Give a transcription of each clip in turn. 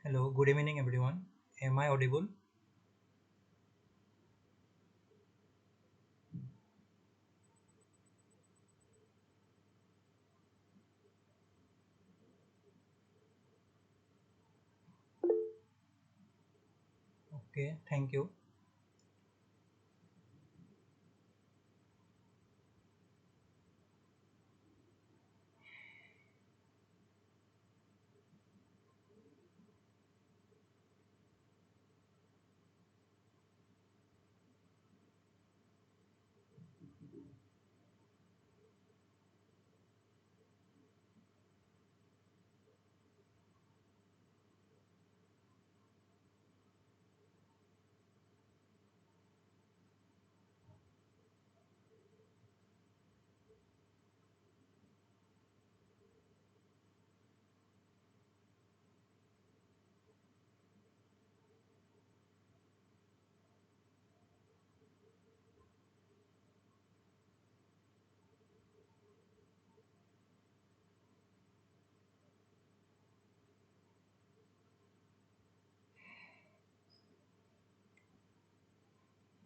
Hello, good evening everyone. Am I audible? Okay, thank you.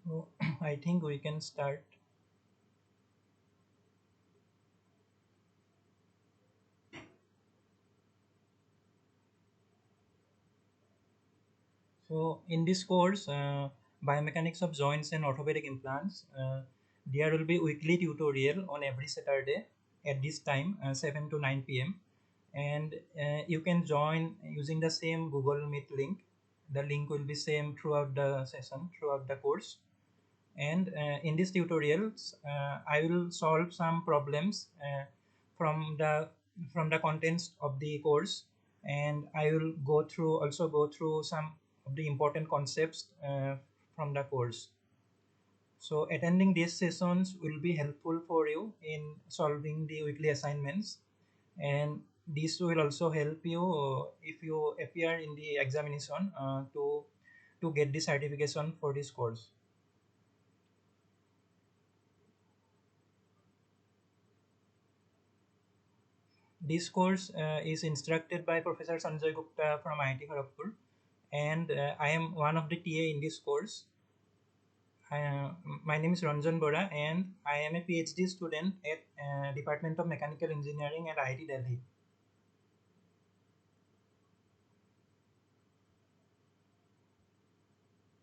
So, I think we can start. So, in this course, Biomechanics of Joints and Orthopedic Implants, there will be weekly tutorial on every Saturday at this time, 7 to 9 p.m. And you can join using the same Google Meet link. The link will be same throughout the session, throughout the course. And in these tutorials I will solve some problems from the from the contents of the course, and I will go through some of the important concepts from the course. So attending these sessions will be helpful for you in solving the weekly assignments, and this will also help you if you appear in the examination to get the certification for this course. This course is instructed by Professor Sanjay Gupta from IIT Kharagpur, and I am one of the TA in this course. My name is Ranjan Bora, and I am a PhD student at Department of Mechanical Engineering at IIT Delhi.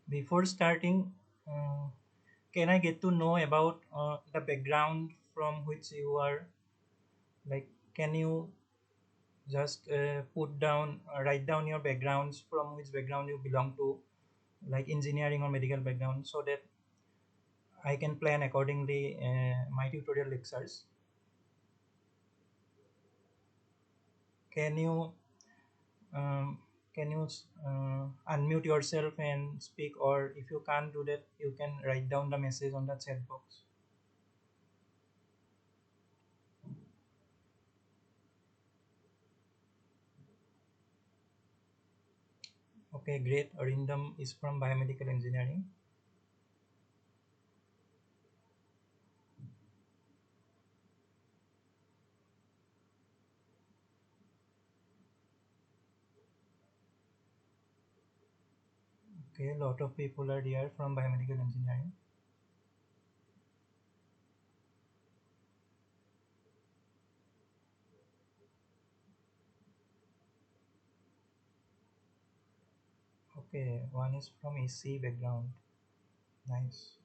Before starting, uh, can I get to know about the background from which you are? Like, can you just write down your backgrounds, from which background you belong to, like engineering or medical background, so that I can plan accordingly my tutorial lectures. Can you um, unmute yourself and speak, or if you can't do that, you can write down the message on the chat box. Okay, great. Arindam is from biomedical engineering. Okay, a lot of people are here from biomedical engineering. Okay, one is from EC background. Nice.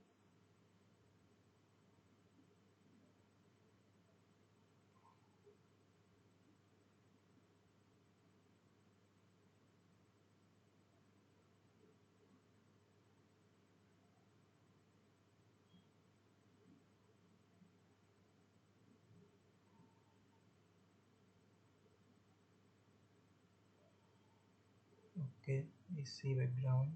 Okay, EC background.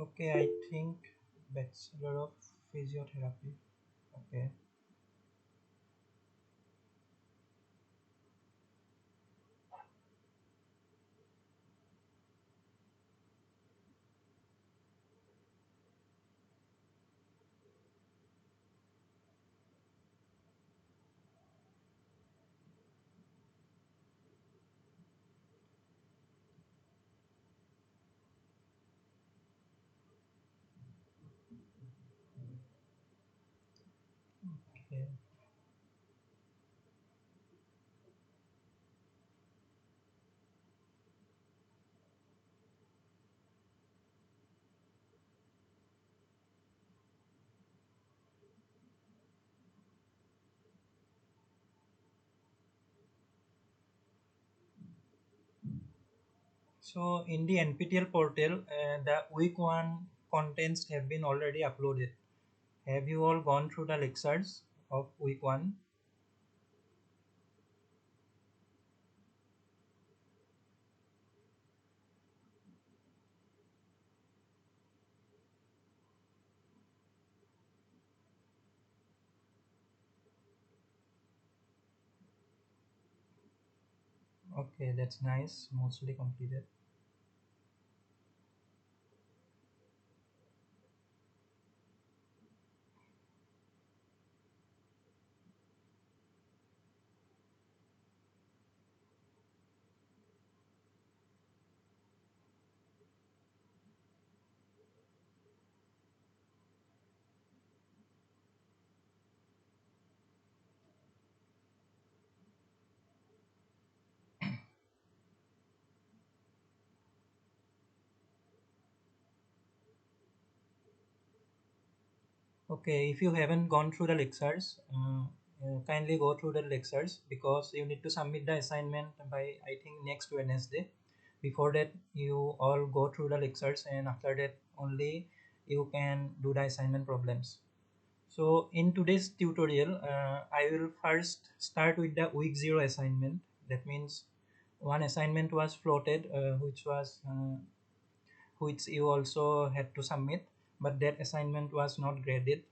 Okay, I think Bachelor of Physiotherapy. Okay. Okay. So in the NPTEL portal, the week one contents have been already uploaded. Have you all gone through the lectures of week one? Okay, that's nice. Mostly completed. Okay, if you haven't gone through the lectures, kindly go through the lectures because you need to submit the assignment by I think next Wednesday. Before that, you all go through the lectures, and after that, only you can do the assignment problems. So, in today's tutorial, I will first start with the week zero assignment. That means one assignment was floated, which you also had to submit, but that assignment was not graded.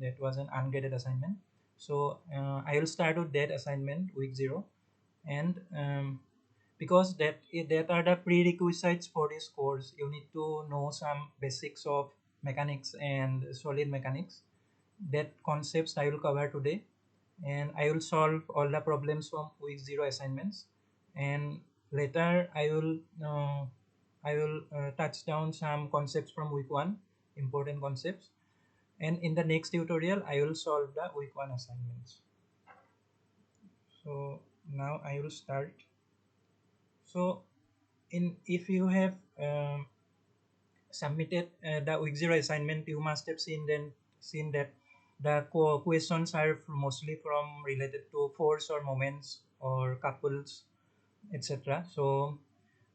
That was an ungraded assignment. So I will start with that assignment week zero. And because that are the prerequisites for this course, you need to know some basics of mechanics and solid mechanics. That concepts I will cover today, and I will solve all the problems from week zero assignments. And later I will touch down some concepts from week one, important concepts. And in the next tutorial, I will solve the week one assignments. So now I will start. So in if you have submitted the week zero assignment, you must have seen that the questions are mostly from related to force or moments or couples, etc. So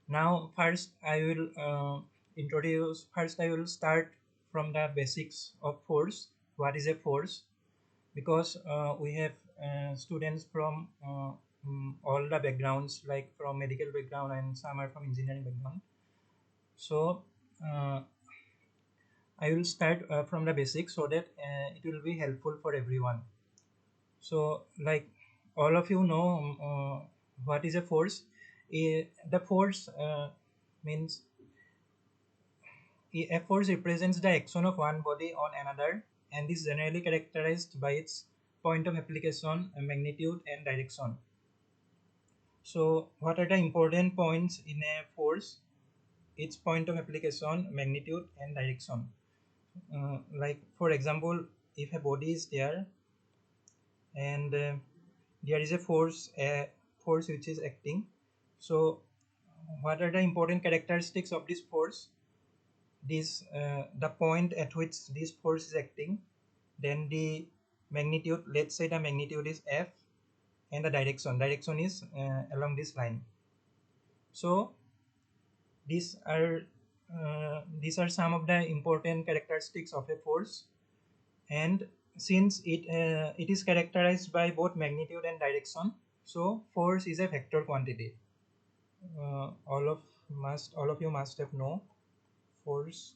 now first I will introduce. First I will start from the basics of force. What is a force? Because we have students from all the backgrounds, like from medical background and some are from engineering background. So uh, I will start from the basics so that it will be helpful for everyone. So, like all of you know, what is a force? The force means a force represents the action of one body on another and is generally characterized by its point of application, magnitude, and direction. So, what are the important points in a force? Its point of application, magnitude, and direction. Like for example, if a body is there and there is a force which is acting. So what are the important characteristics of this force? This the point at which this force is acting, then the magnitude, let's say the magnitude is f, and the direction is along this line. So these are some of the important characteristics of a force. And since it is characterized by both magnitude and direction, so force is a vector quantity. All of you must have know force.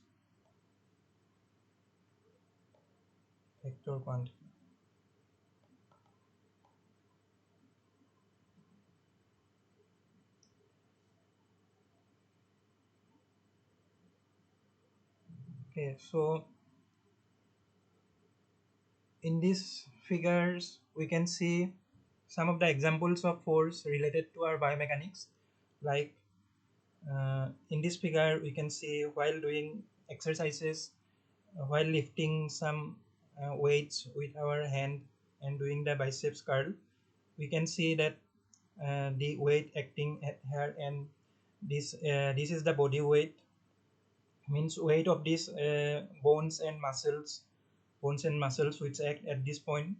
vector quantity. Okay, so in these figures we can see some of the examples of force related to our biomechanics. Like in this figure we can see while doing exercises, while lifting some weights with our hand and doing the biceps curl, we can see that the weight acting here, and this is the body weight, means weight of these bones and muscles which act at this point.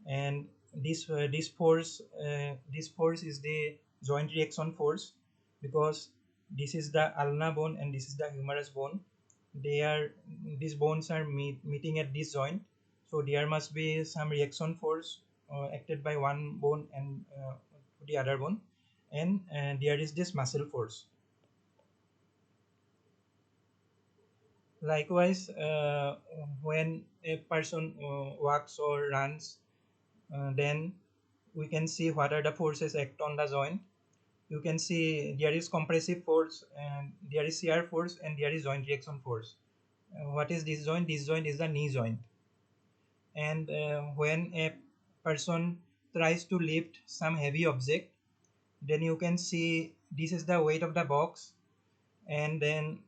And this force is the joint reaction force, because this is the ulna bone and this is the humerus bone. They are These bones are meeting at this joint, so there must be some reaction force acted by one bone and the other bone, and there is this muscle force. Likewise, when a person walks or runs, then we can see what are the forces act on the joint. You can see there is compressive force, and there is shear force, and there is joint reaction force. What is this joint? This joint is the knee joint. And when a person tries to lift some heavy object, then you can see this is the weight of the box, and then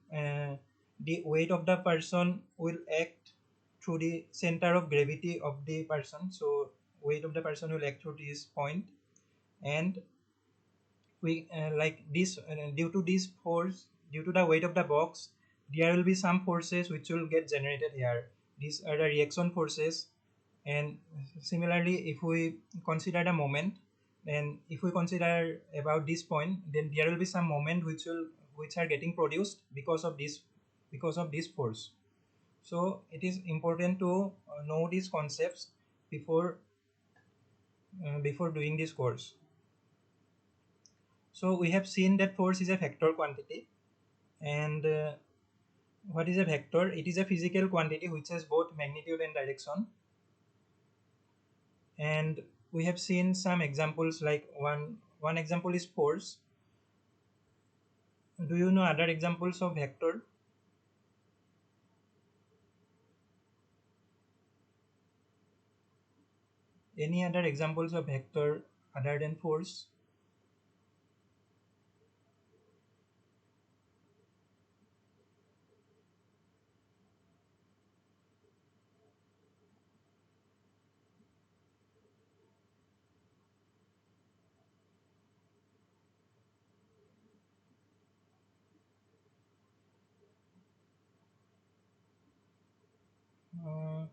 the weight of the person will act through the center of gravity of the person. So weight of the person will act through this point, and we like this due to this force, due to the weight of the box, there will be some forces which will get generated here. These are the reaction forces. And similarly, if we consider the moment, then if we consider about this point, then there will be some moment which are getting produced because of this force. So it is important to know these concepts before doing this course. So we have seen that force is a vector quantity. And what is a vector? It is a physical quantity which has both magnitude and direction. And we have seen some examples, like one example is force. Do you know other examples of vector? Any other examples of vector other than force? uh,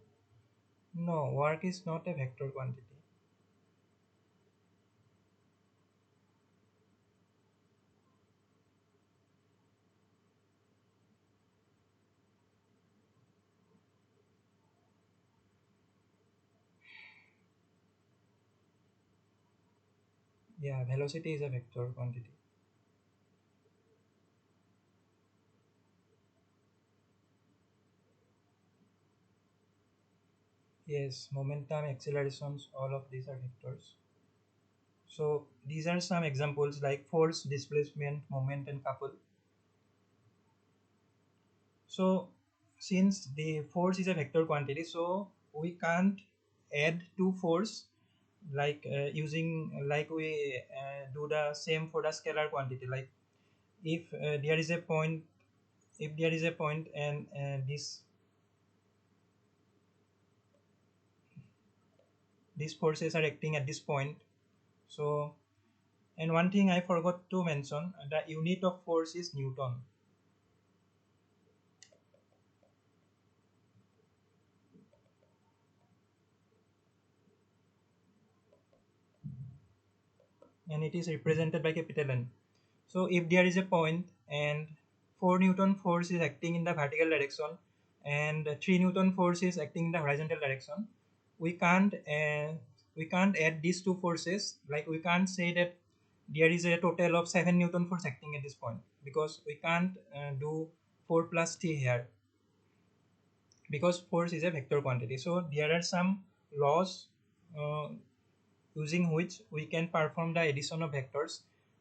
no, work is not a vector quantity. Yeah, velocity is a vector quantity. Yes, momentum, accelerations, all of these are vectors. So these are some examples, like force, displacement, moment, and couple. So since the force is a vector quantity, so we can't add to force like like we do the same for the scalar quantity. Like if there is a point, and these forces are acting at this point. So, and one thing I forgot to mention, the unit of force is Newton. And it is represented by capital N. So if there is a point and 4 Newton force is acting in the vertical direction, and 3 Newton force is acting in the horizontal direction, we can't add these two forces. Like we can't say that there is a total of 7 Newton force acting at this point, because we can't do 4 plus 3 here, because force is a vector quantity. So there are some laws uh, using which we can perform the addition of vectors,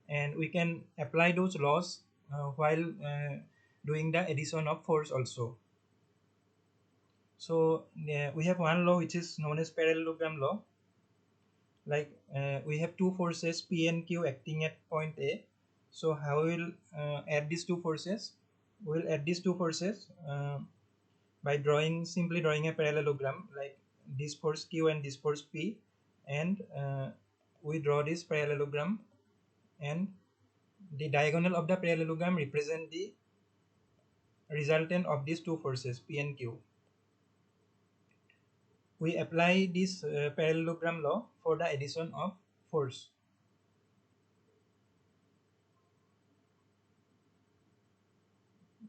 and we can apply those laws while doing the addition of force also. So we have one law which is known as parallelogram law. Like we have two forces P and Q acting at point A. So how we will add these two forces? We will add these two forces by simply drawing a parallelogram, like this force Q and this force P, and we draw this parallelogram, and the diagonal of the parallelogram represent the resultant of these two forces P and Q. We apply this parallelogram law for the addition of force.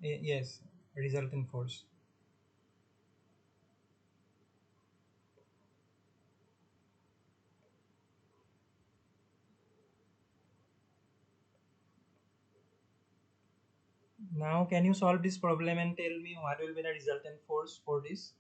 Yes, resultant force. Now can you solve this problem and tell me what will be the resultant force for this?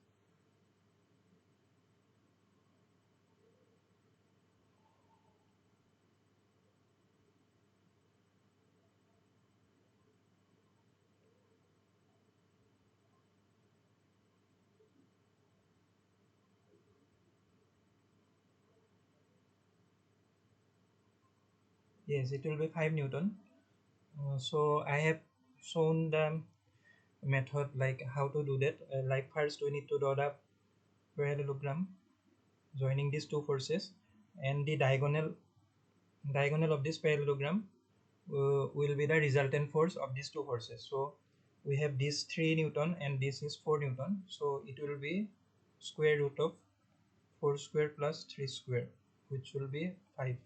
Yes, it will be 5 Newton. So I have shown the method like how to do that. Like first we need to draw the parallelogram joining these two forces, and the diagonal of this parallelogram will be the resultant force of these two forces. So we have this 3 Newton and this is 4 Newton. So it will be square root of 4 square plus 3 square, which will be 5.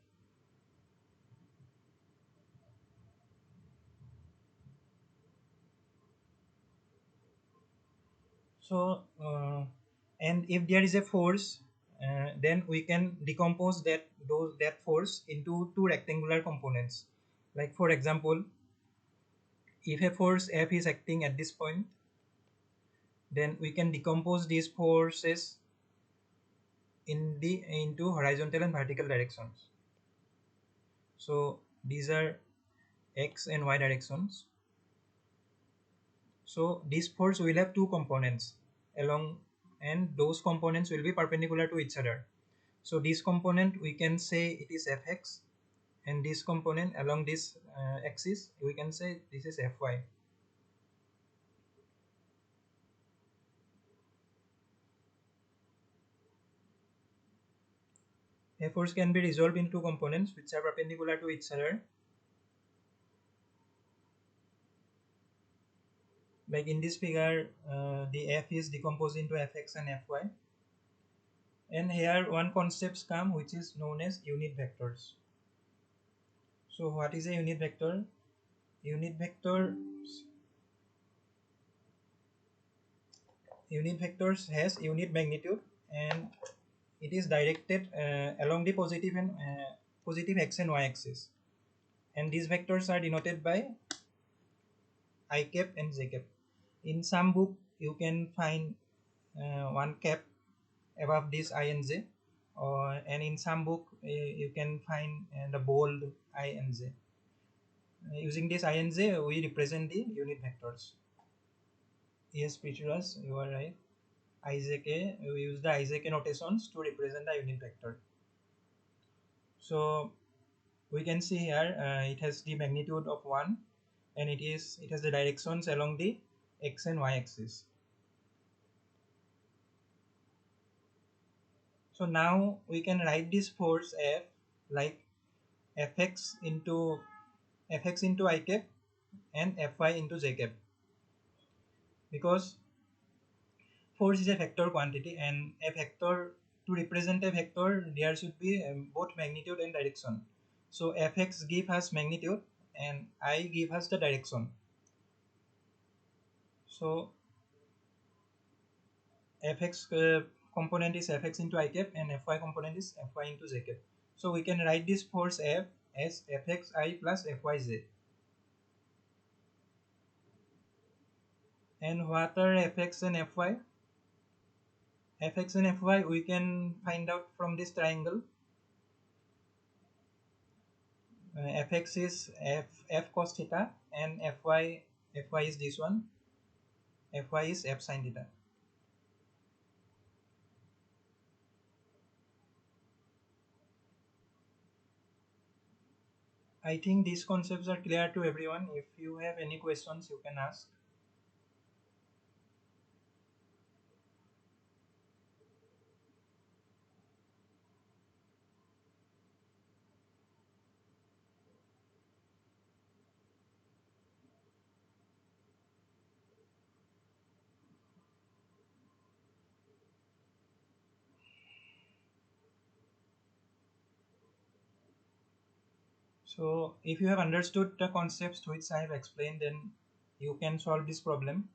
So and if there is a force, then we can decompose that force into two rectangular components. Like for example, if a force F is acting at this point, then we can decompose these forces into horizontal and vertical directions. So these are x and y directions. So this force will have two components along, and those components will be perpendicular to each other. So this component we can say it is fx, and this component along this axis we can say this is fy. A force can be resolved into two components which are perpendicular to each other. Like in this figure, the f is decomposed into fx and fy. And here one concepts come which is known as unit vectors. So what is a unit vector? Unit vector Unit vectors has unit magnitude, and it is directed along the positive x and y axis, and these vectors are denoted by I cap and j cap. In some book you can find one cap above this I and j, and in some book you can find the bold I and j. Using this I and j we represent the unit vectors. Yes, Prithviraj, you are right. IJK, we use the IJK notations to represent the unit vector. So we can see here it has the magnitude of 1, and it has the directions along the x and y axis. So now we can write this force F like fx into I cap and fy into j cap, because force is a vector quantity, and a vector, to represent a vector there should be both magnitude and direction. So fx give us magnitude and I give us the direction. So fx component is fx into I cap, and fy component is fy into j cap. So we can write this force F as fxi plus fyj. And what are fx and fy? Fx and Fy we can find out from this triangle. Fx is f cos theta, and Fy is this one. Fy is f sin theta. I think these concepts are clear to everyone. If you have any questions, you can ask. So if you have understood the concepts which I have explained, then you can solve this problem.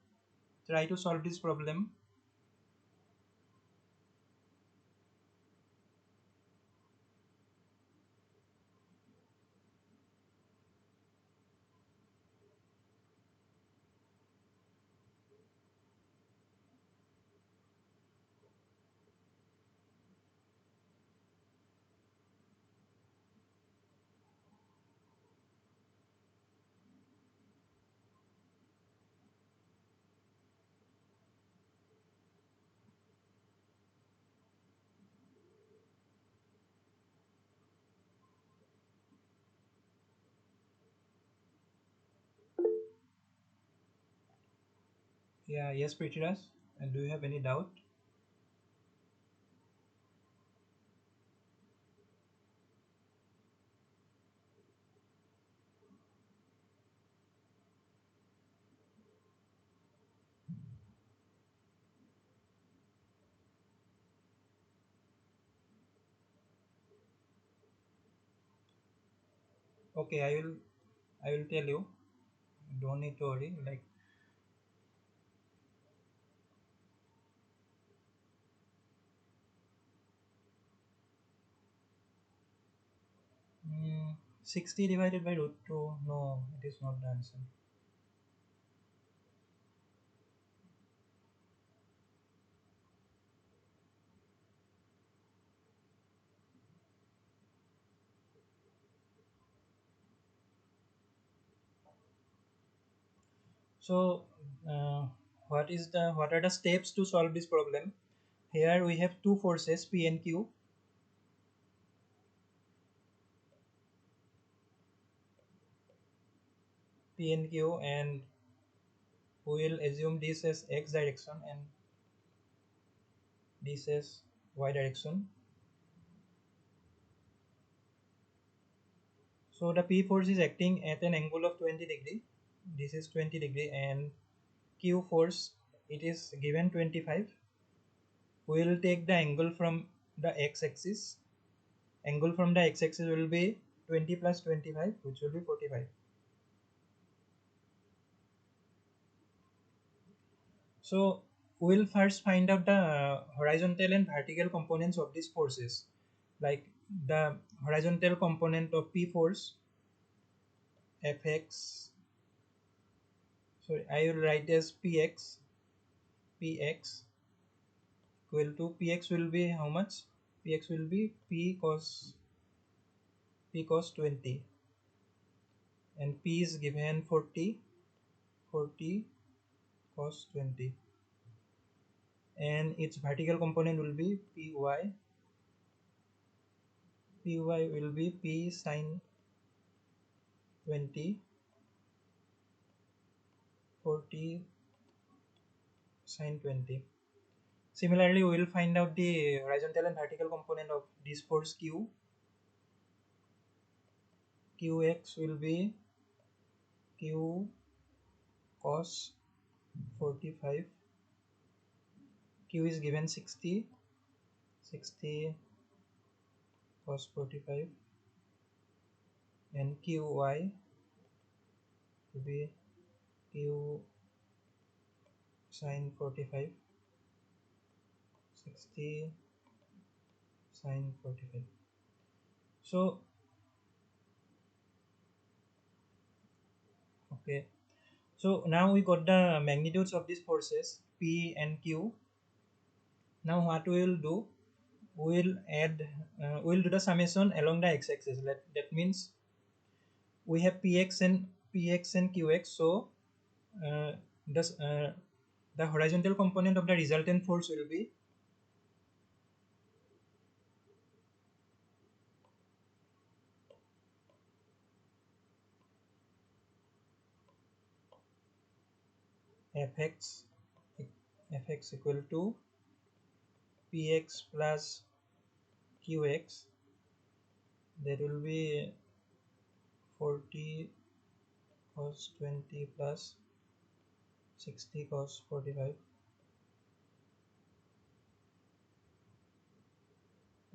Try to solve this problem. Yeah, yes, Prithviraj. And do you have any doubt? Okay, I will tell you. Don't need to worry. Like, 60 divided by root 2. No, it is not the answer. So, uh, what are the steps to solve this problem? Here we have two forces, P and Q. P and Q, and we will assume this as x direction and this as y direction. So the P force is acting at an angle of 20 degree. This is 20 degree, and Q force, it is given 25. We will take the angle from the x-axis. Angle from the x-axis will be 20 plus 25, which will be 45. So we'll first find out the horizontal and vertical components of these forces. Like the horizontal component of P force, Fx, sorry, I will write as Px equal to, Px will be how much? Px will be P cos 20, and P is given 40 cos 20, and its vertical component will be Py will be P sin 20, 40 sin 20. Similarly, we will find out the horizontal and vertical component of this force Q. Qx will be Q cos 45. Q is given 60 cos 45, and Qy will be Q sin 45, 60 sin 45. So, okay. So now we got the magnitudes of these forces P and Q. Now what we will do, we'll add, we'll do the summation along the x-axis. That means we have px and qx. So uh, this, the horizontal component of the resultant force will be fx fx equal to px plus qx. That will be 40 cos 20 plus 60 cos 45,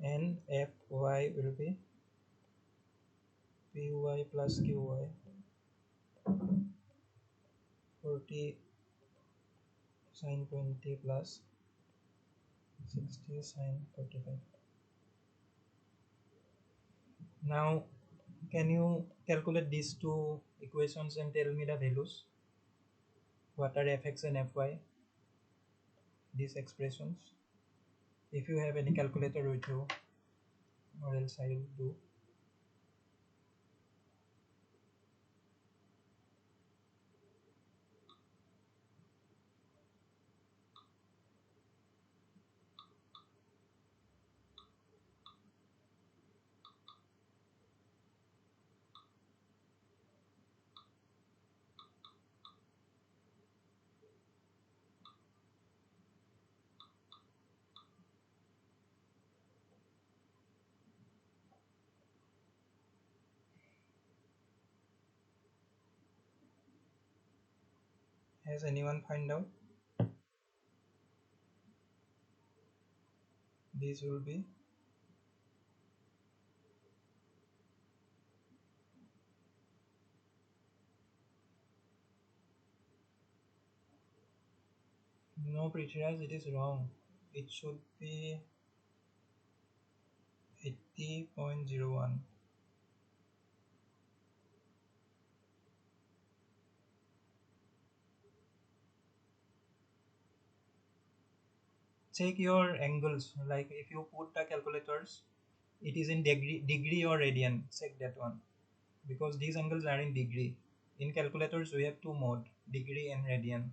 and fy will be py plus qy, 40 sin 20 plus 60 sin 45. Now can you calculate these two equations and tell me the values? What are fx and fy, these expressions? If you have any calculator with you, or else I will do. Has anyone find out? These will be no, Prithviraj, it is wrong. It should be 80.01. Check your angles. Like if you put the calculators, it is in degree or radian. Check that one, because these angles are in degree. In calculators, we have two mode, degree and radian.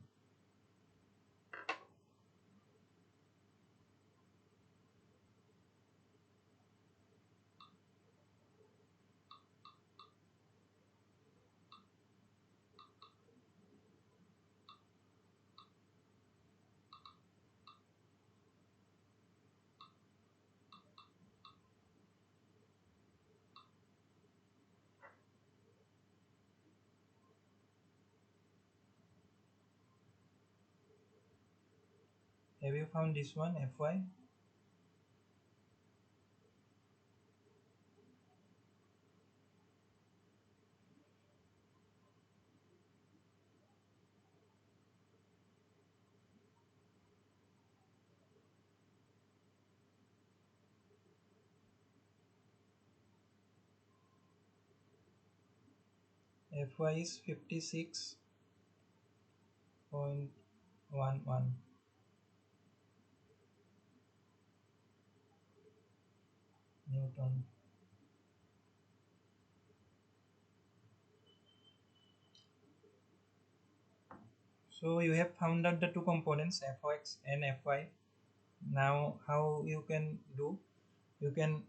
Have you found this one, Fy? Fy is 56.11 Newton. So you have found out the two components, Fx and Fy. Now how you can do? You can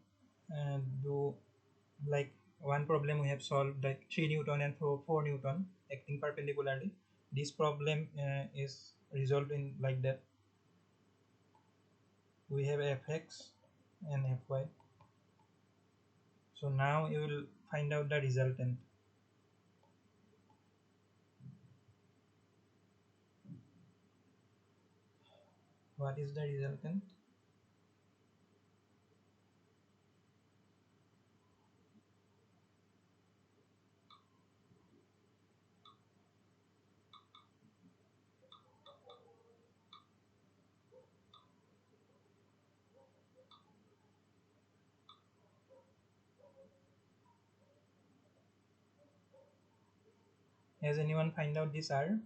do like one problem we have solved, like 3 Newton and 4 Newton acting perpendicularly. This problem is resolved in like that. We have Fx and Fy. So now you will find out the resultant. What is the resultant? Has anyone find out this R?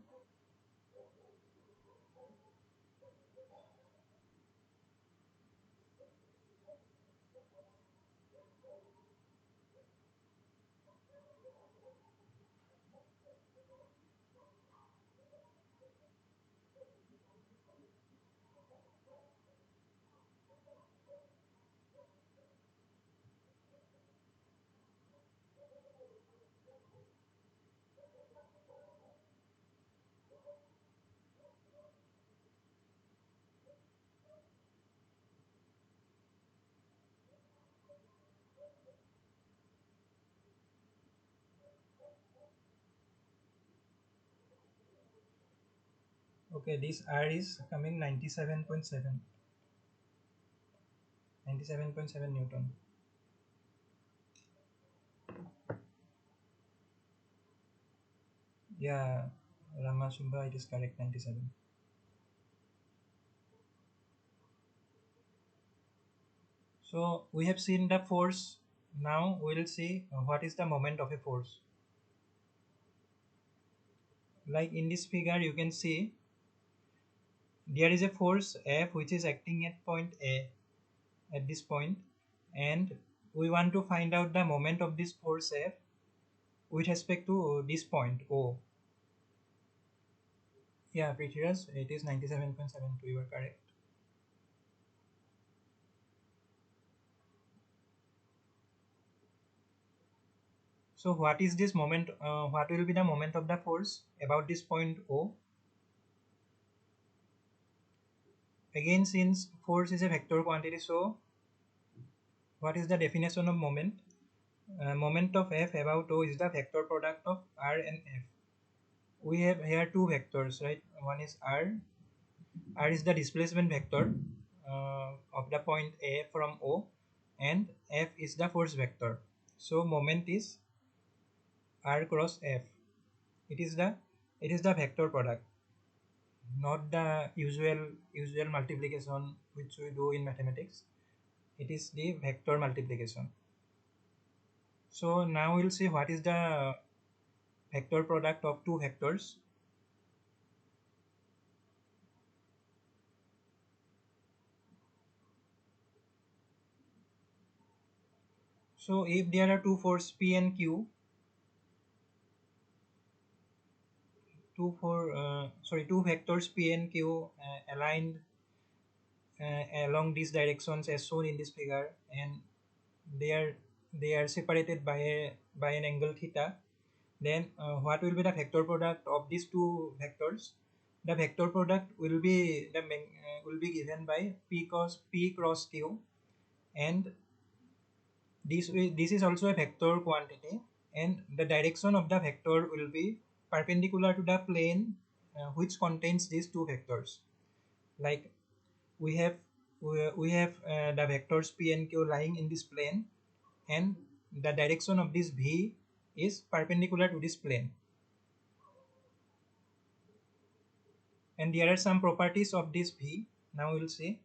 Okay, this R is coming 97.7 Newton. Yeah, Ramashubha, it is correct, 97. So we have seen the force. Now we will see what is the moment of a force. Like in this figure, you can see there is a force F which is acting at point A at this point, and we want to find out the moment of this force F with respect to this point O. Yeah, Prithviraj, it is 97.72. You are correct. So what is this moment? What will be the moment of the force about this point O? Again, since force is a vector quantity, so what is the definition of moment? Moment of F about O is the vector product of R and F. We have here two vectors, right? One is R. R is the displacement vector of the point A from O, and F is the force vector. So moment is R cross F. It is the vector product, not the usual multiplication which we do in mathematics. It is the vector multiplication. So now we'll see what is the vector product of two vectors. So if there are two forces P and Q, two vectors P and Q aligned along these directions as shown in this figure, and they are separated by an angle theta, then what will be the vector product of these two vectors? The vector product will be given by P cross Q, and this is also a vector quantity, and the direction of the vector will be perpendicular to the plane which contains these two vectors. Like we have the vectors P and Q lying in this plane, and the direction of this V is perpendicular to this plane. And there are some properties of this V. Now we will see.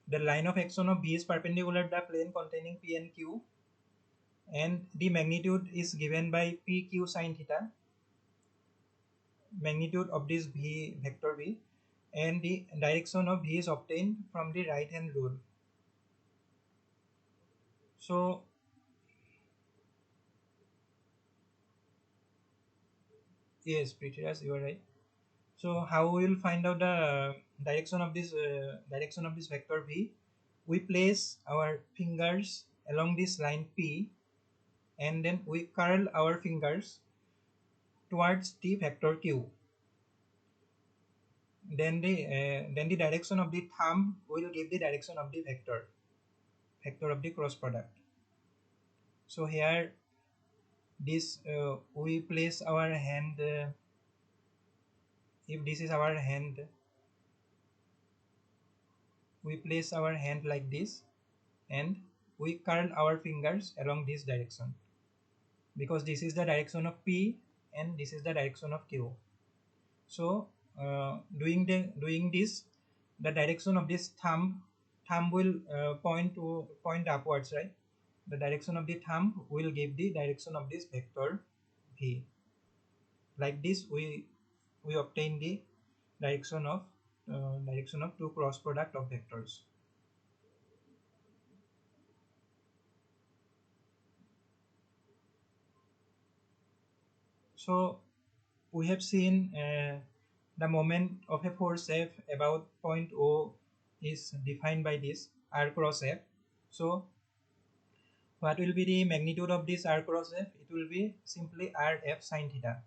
The line of action of V is perpendicular to the plane containing P and Q, and the magnitude is given by PQ sine theta, magnitude of this V vector V, and the direction of V is obtained from the right hand rule. So yes, Prithviraj, you are right. So how we will find out the direction of this vector V? We place our fingers along this line P, and then we curl our fingers towards the vector Q. Then the direction of the thumb will give the direction of the vector of the cross product. So here this we place our hand. If this is our hand, we place our hand like this, and we curl our fingers along this direction, because this is the direction of P and this is the direction of Q. So doing this, the direction of this thumb will point upwards, right? The direction of the thumb will give the direction of this vector V. Like this, we obtain the direction of two cross product of vectors. So we have seen the moment of a force F about point O is defined by this R cross F. So what will be the magnitude of this R cross F? It will be simply RF sine theta.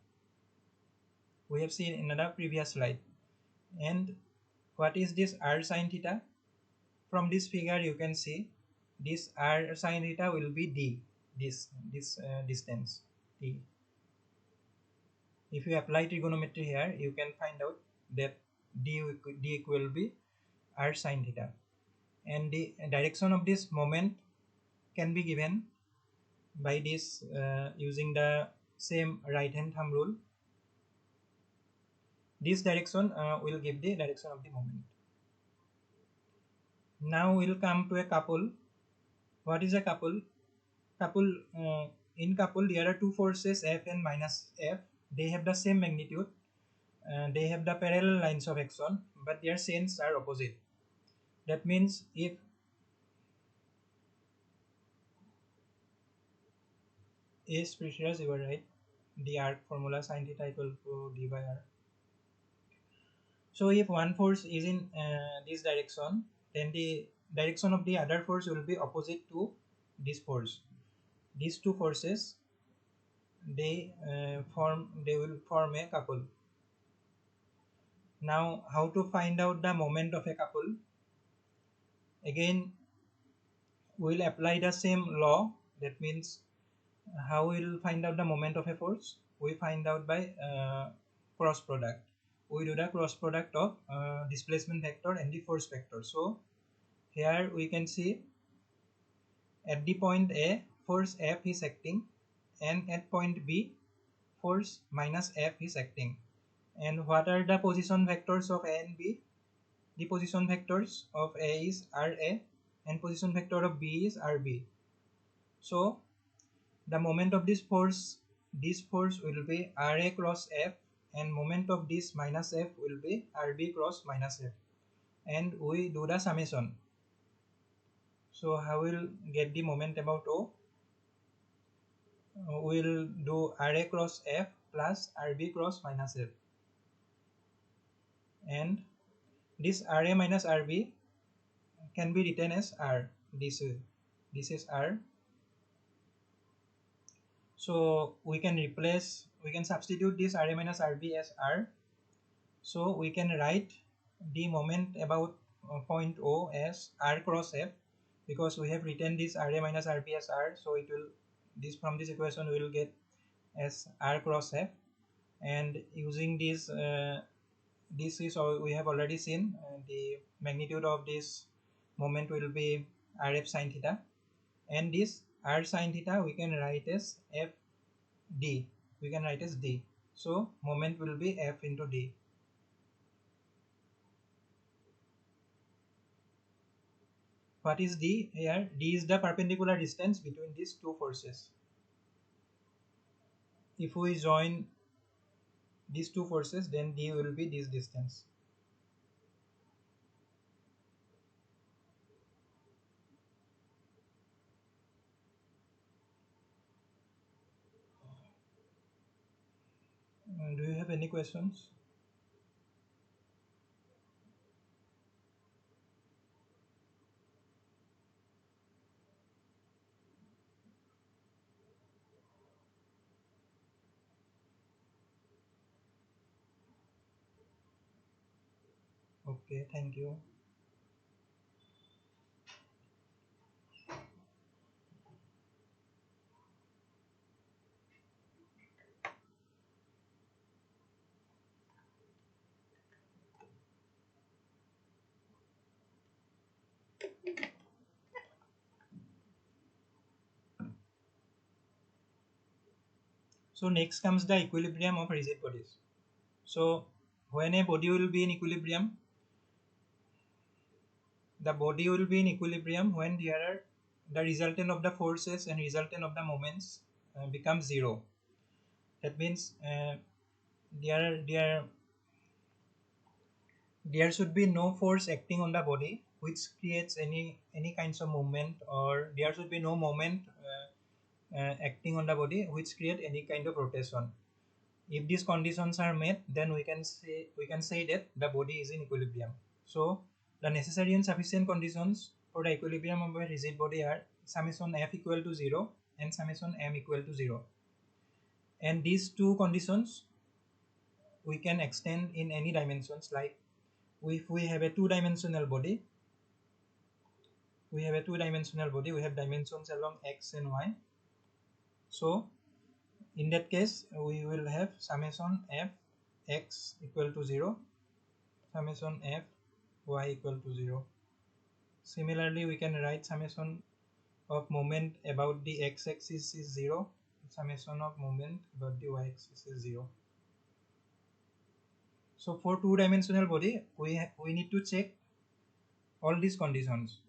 We have seen in the previous slide. And what is this R sine theta? From this figure you can see this R sine theta will be D, this distance D. If you apply trigonometry here, you can find out that d equal be r sin theta, and the direction of this moment can be given by this using the same right hand thumb rule. This direction will give the direction of the moment. Now we'll come to a couple. What is a couple? In couple there are two forces F and minus F. They have the same magnitude. They have the parallel lines of action, but their signs are opposite. That means if is precious, you are right. The arc formula sin theta equal to d by r. So if one force is in this direction, then the direction of the other force will be opposite to this force. These two forces they will form a couple. Now how to find out the moment of a couple? Again we'll apply the same law. That means how we'll find out the moment of a force? We find out by cross product. We do the cross product of displacement vector and the force vector. So here we can see at the point A force F is acting, and at point B force minus F is acting. And what are the position vectors of A and B? The position vectors of A is RA and position vector of B is RB. So the moment of this force will be RA cross F, and moment of this minus F will be RB cross minus F, and we do the summation. So how we'll get the moment about O? We'll do RA cross F plus RB cross minus F, and this RA minus RB can be written as R. This is R. So we can substitute this RA minus RB as R. So we can write the moment about point O as R cross F, because we have written this RA minus RB as R. So it will, from this equation we will get as R cross F, and using this this is all we have already seen. The magnitude of this moment will be RF sin theta, and this R sin theta we can write as F D. We can write as D. So moment will be F into D. What is D here? D is the perpendicular distance between these two forces. If we join these two forces, then D will be this distance. Do you have any questions? Okay, thank you. So next comes the equilibrium of rigid bodies. So when a body will be in equilibrium, the body will be in equilibrium when the resultant of the forces and resultant of the moments becomes zero. That means there should be no force acting on the body which creates any kinds of movement, or there should be no moment acting on the body which create any kind of rotation. If these conditions are met, then we can say that the body is in equilibrium. So the necessary and sufficient conditions for the equilibrium of a rigid body are summation F equal to 0 and summation M equal to 0. And these two conditions we can extend in any dimensions. Like if we have a two-dimensional body, we have dimensions along x and y. So in that case we will have summation F x equal to 0 summation f y equal to 0. Similarly, we can write summation of moment about the x-axis is 0. Summation of moment about the y-axis is 0. So for two-dimensional body, we need to check all these conditions.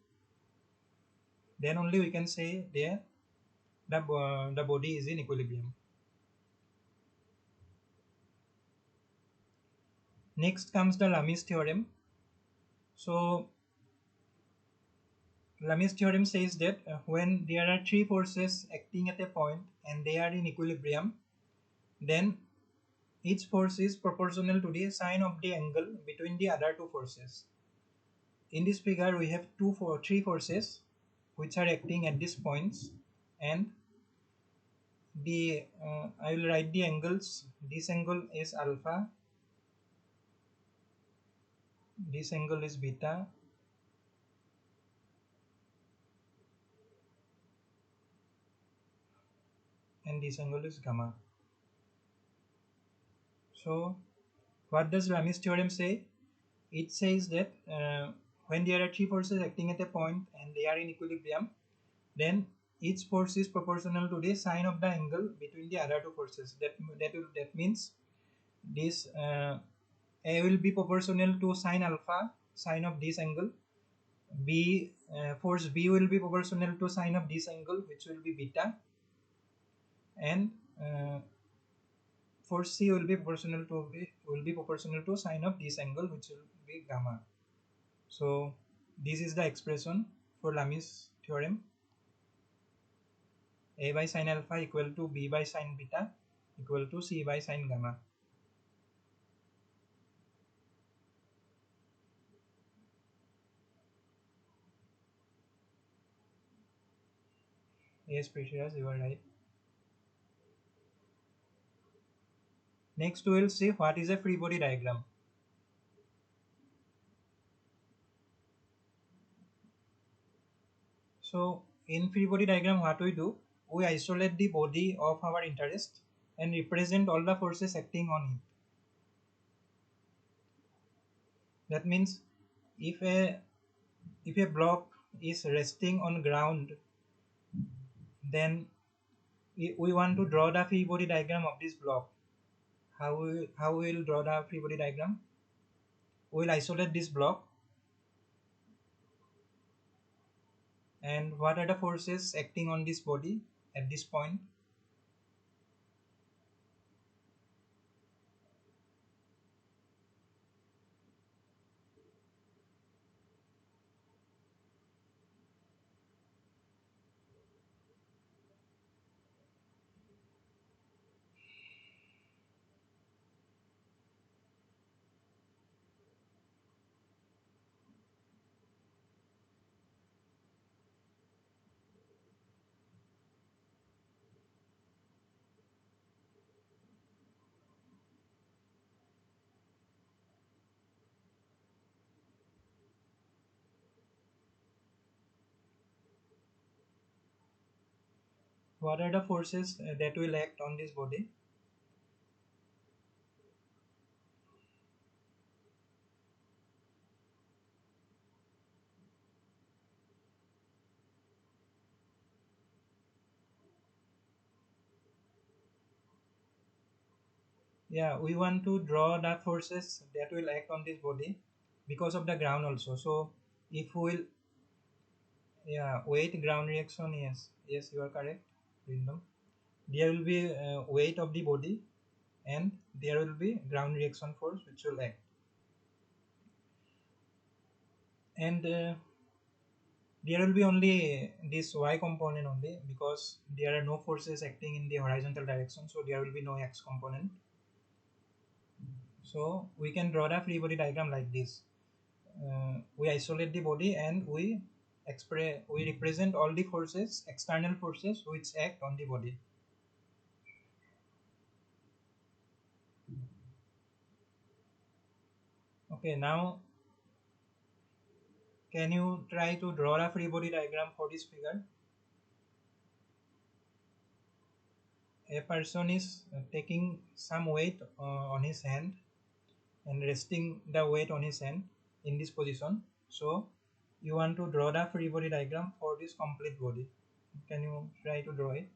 Then only we can say there the body is in equilibrium. Next comes the Lami's theorem. So Lami's theorem says that when there are three forces acting at a point and they are in equilibrium, then each force is proportional to the sine of the angle between the other two forces. In this figure, we have three forces which are acting at these points, and I will write the angles. This angle is alpha, this angle is beta, and this angle is gamma. So what does Lami's theorem say? It says that when there are three forces acting at a point and they are in equilibrium, then each force is proportional to the sine of the angle between the other two forces. That means this A will be proportional to sine alpha, sine of this angle. Force B will be proportional to sine of this angle, which will be beta, and force C will be proportional to sine of this angle, which will be gamma. So this is the expression for Lami's theorem. A by sine alpha equal to B by sine beta equal to C by sine gamma. Yes, Precious, you are right. Next we will see what is a free body diagram. So in free body diagram, what we do, we isolate the body of our interest and represent all the forces acting on it. That means if a block is resting on ground, then we want to draw the free body diagram of this block. How we will draw the free body diagram? We will isolate this block, and what are the forces acting on this body at this point? What are the forces that will act on this body? Yeah, we want to draw the forces that will act on this body because of the ground also. So if we will, yeah, weight ground reaction, yes, you are correct, Rindam. There will be weight of the body, and there will be ground reaction force which will act. And there will be only this y component only, because there are no forces acting in the horizontal direction, so there will be no x component. So we can draw the free body diagram like this. We isolate the body and we represent all the forces, external forces which act on the body. Okay, now can you try to draw a free body diagram for this figure? A person is taking some weight on his hand, and resting the weight on his hand in this position. So you want to draw the free body diagram for this complete body. Can you try to draw it?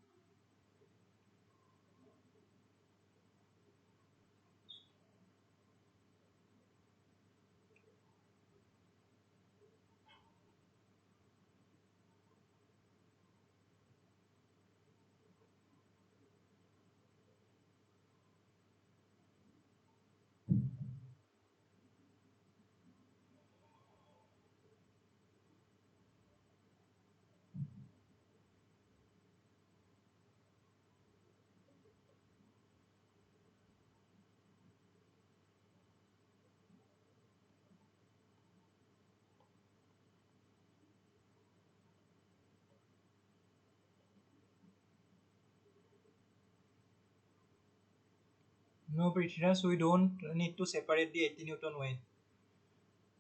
No, Prithviraj, we don't need to separate the 80 Newton weight.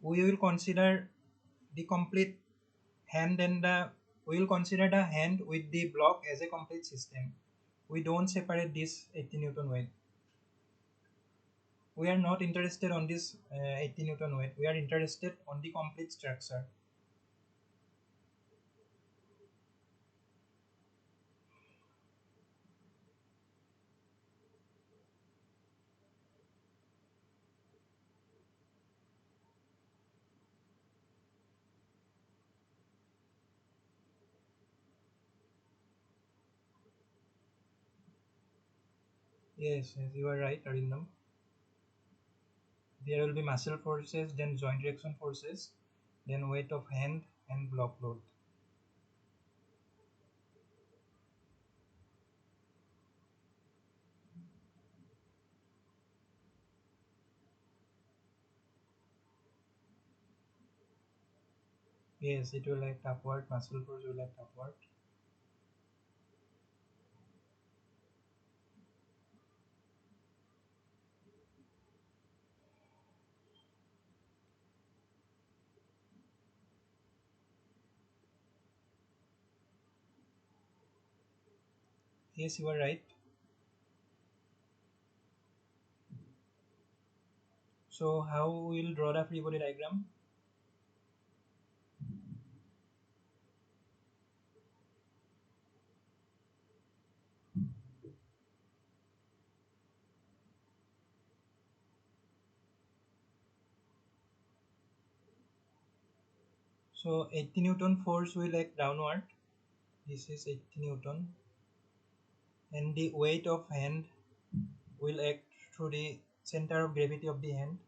We will consider the complete hand and we will consider the hand with the block as a complete system. We don't separate this 80 Newton weight. We are not interested on this 80 Newton weight. We are interested on the complete structure. Yes, yes, you are right, Arindam. There will be muscle forces, then joint reaction forces, then weight of hand and block load. Yes, it will act upward, muscle force will act upward. Yes, you are right. So how we will draw the free body diagram? So 80 Newton force will act downward. This is 80 Newton. And the weight of hand will act through the center of gravity of the hand.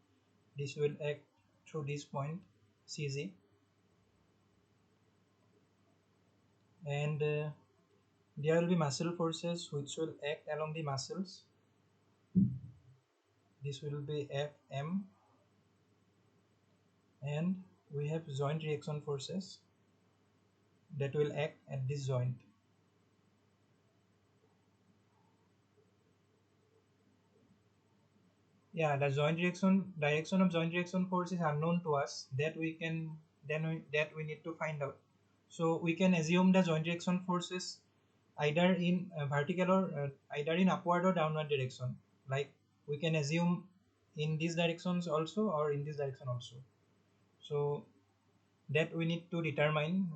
This will act through this point, CG. And there will be muscle forces which will act along the muscles. This will be FM. And we have joint reaction forces that will act at this joint. Yeah, the joint reaction direction of joint reaction force is unknown to us. That we can that we need to find out. So we can assume the joint reaction forces either in vertical or either in upward or downward direction. Like we can assume in these directions also or in this direction also. So that we need to determine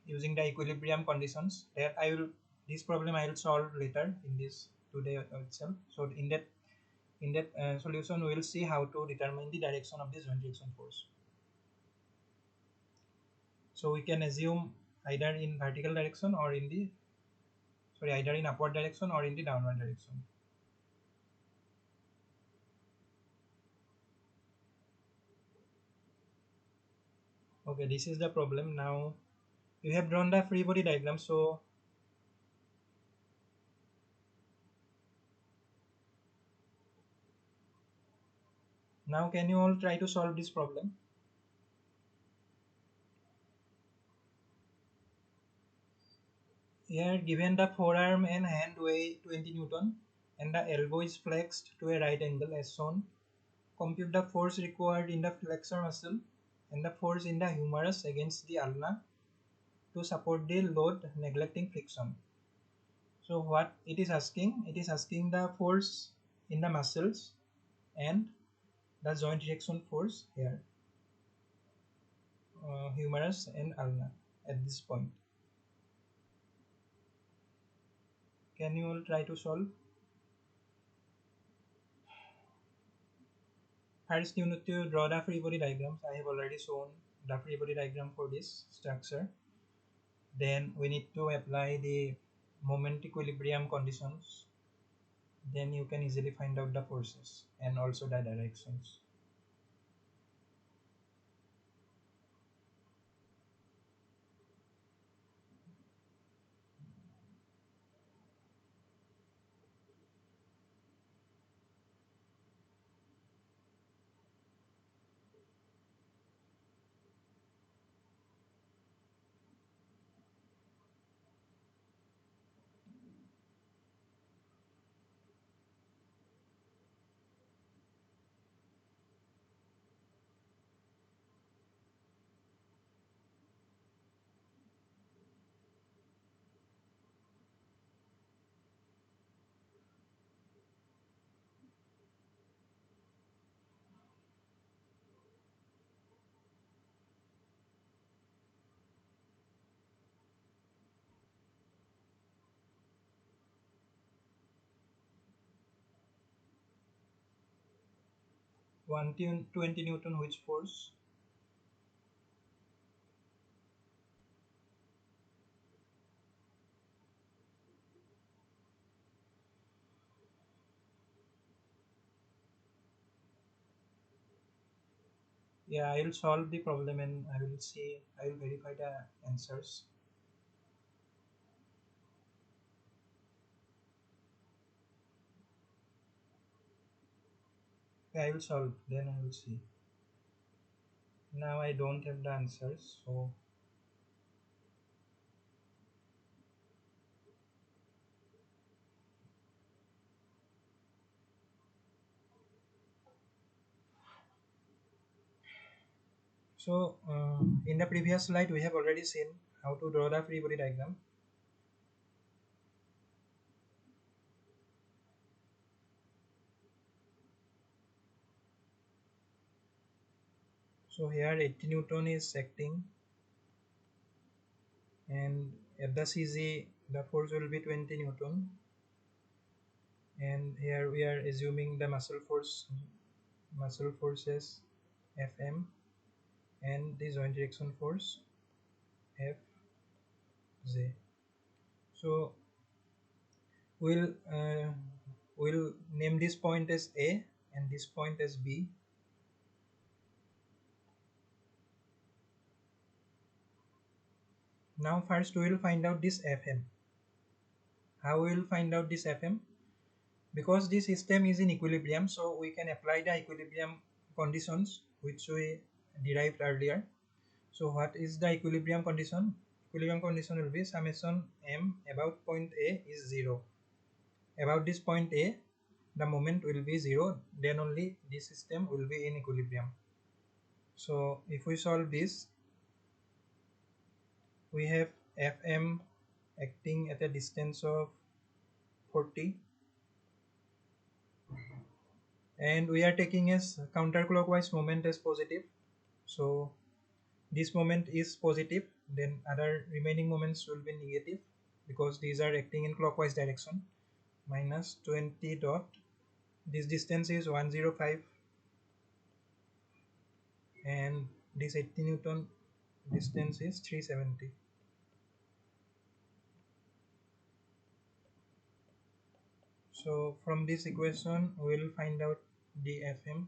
using the equilibrium conditions. That I will this problem I will solve later in this today itself. So in that solution we will see how to determine the direction of this joint reaction force. So we can assume either in vertical direction or in the either in upward direction or in the downward direction. Okay, this is the problem. Now you have drawn the free body diagram. So now can you all try to solve this problem? Here given the forearm and hand weigh 20 Newton and the elbow is flexed to a right angle as shown. Compute the force required in the flexor muscle and the force in the humerus against the ulna to support the load neglecting friction. So what it is asking? It is asking the force in the muscles and the joint reaction force here, humerus and ulna at this point. Can you all try to solve? First, you need to draw the free body diagrams. I have already shown the free body diagram for this structure. Then we need to apply the moment equilibrium conditions. Then you can easily find out the forces and also the directions. One 20 Newton which force? Yeah, I will solve the problem and I will see, I will verify the answers. Yeah, I will solve, then I will see. Now I don't have the answers, in the previous slide we have already seen how to draw the free body diagram. So here 80 Newton is acting, and at the CG the force will be 20 Newton, and here we are assuming the muscle forces Fm and the joint reaction force Fj. So we'll uh, we'll name this point as A and this point as B. Now first we will find out this Fm. How we will find out this Fm? Because this system is in equilibrium, so we can apply the equilibrium conditions which we derived earlier. So what is the equilibrium condition? Equilibrium condition will be summation m about point A is 0. About this point A, the moment will be 0, then only this system will be in equilibrium. So if we solve this, we have Fm acting at a distance of 40, and we are taking as counterclockwise moment as positive. So this moment is positive, then other remaining moments will be negative because these are acting in clockwise direction. Minus 20 dot, this distance is 105, and this 80 Newton distance is 370. So from this equation we will find out the Fm.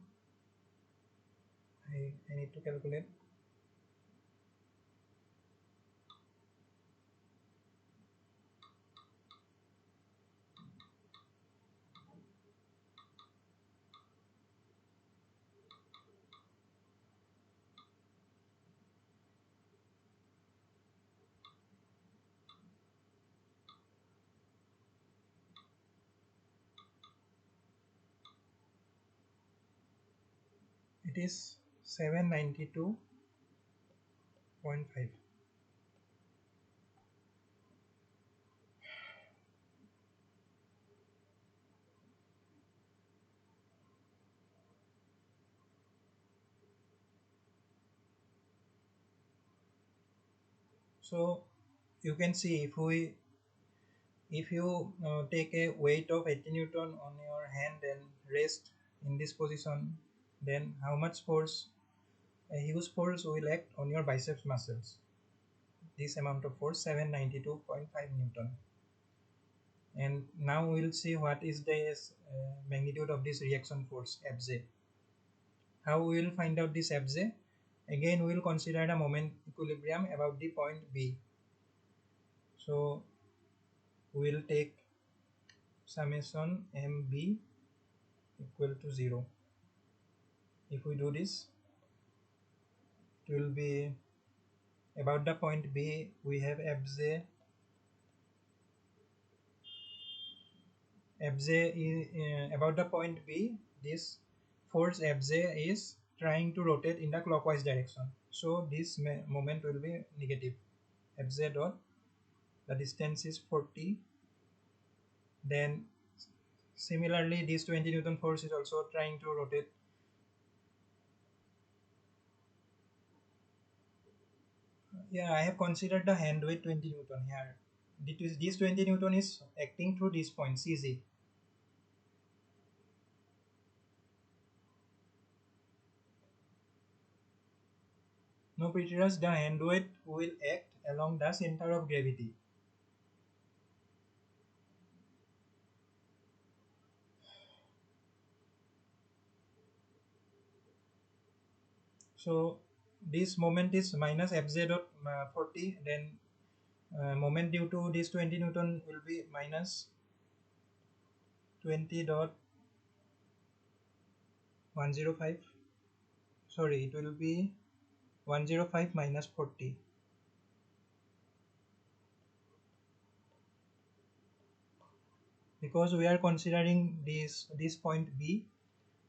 I need to calculate. It is 792.5. So you can see, if you take a weight of 80 newton on your hand and rest in this position, then how much force, a huge force will act on your biceps muscles. This amount of force, 792.5 newton. And now we'll see what is the magnitude of this reaction force Fj. How we will find out this Fj? Again, we will consider the moment equilibrium about the point B. So we will take summation mb equal to 0. If we do this, it will be about the point B. We have Fj is about the point B. This force Fj is trying to rotate in the clockwise direction. So this moment will be negative. Fj dot, the distance is 40. Then similarly, this 20 Newton force is also trying to rotate. Yeah, I have considered the hand weight 20 Newton here. This 20 Newton is acting through this point CZ. No preterus, the hand weight will act along the center of gravity. So this moment is minus Fz dot 40. Then moment due to this 20 Newton will be minus 20 dot 105. Sorry, it will be 105 minus 40, because we are considering this point B,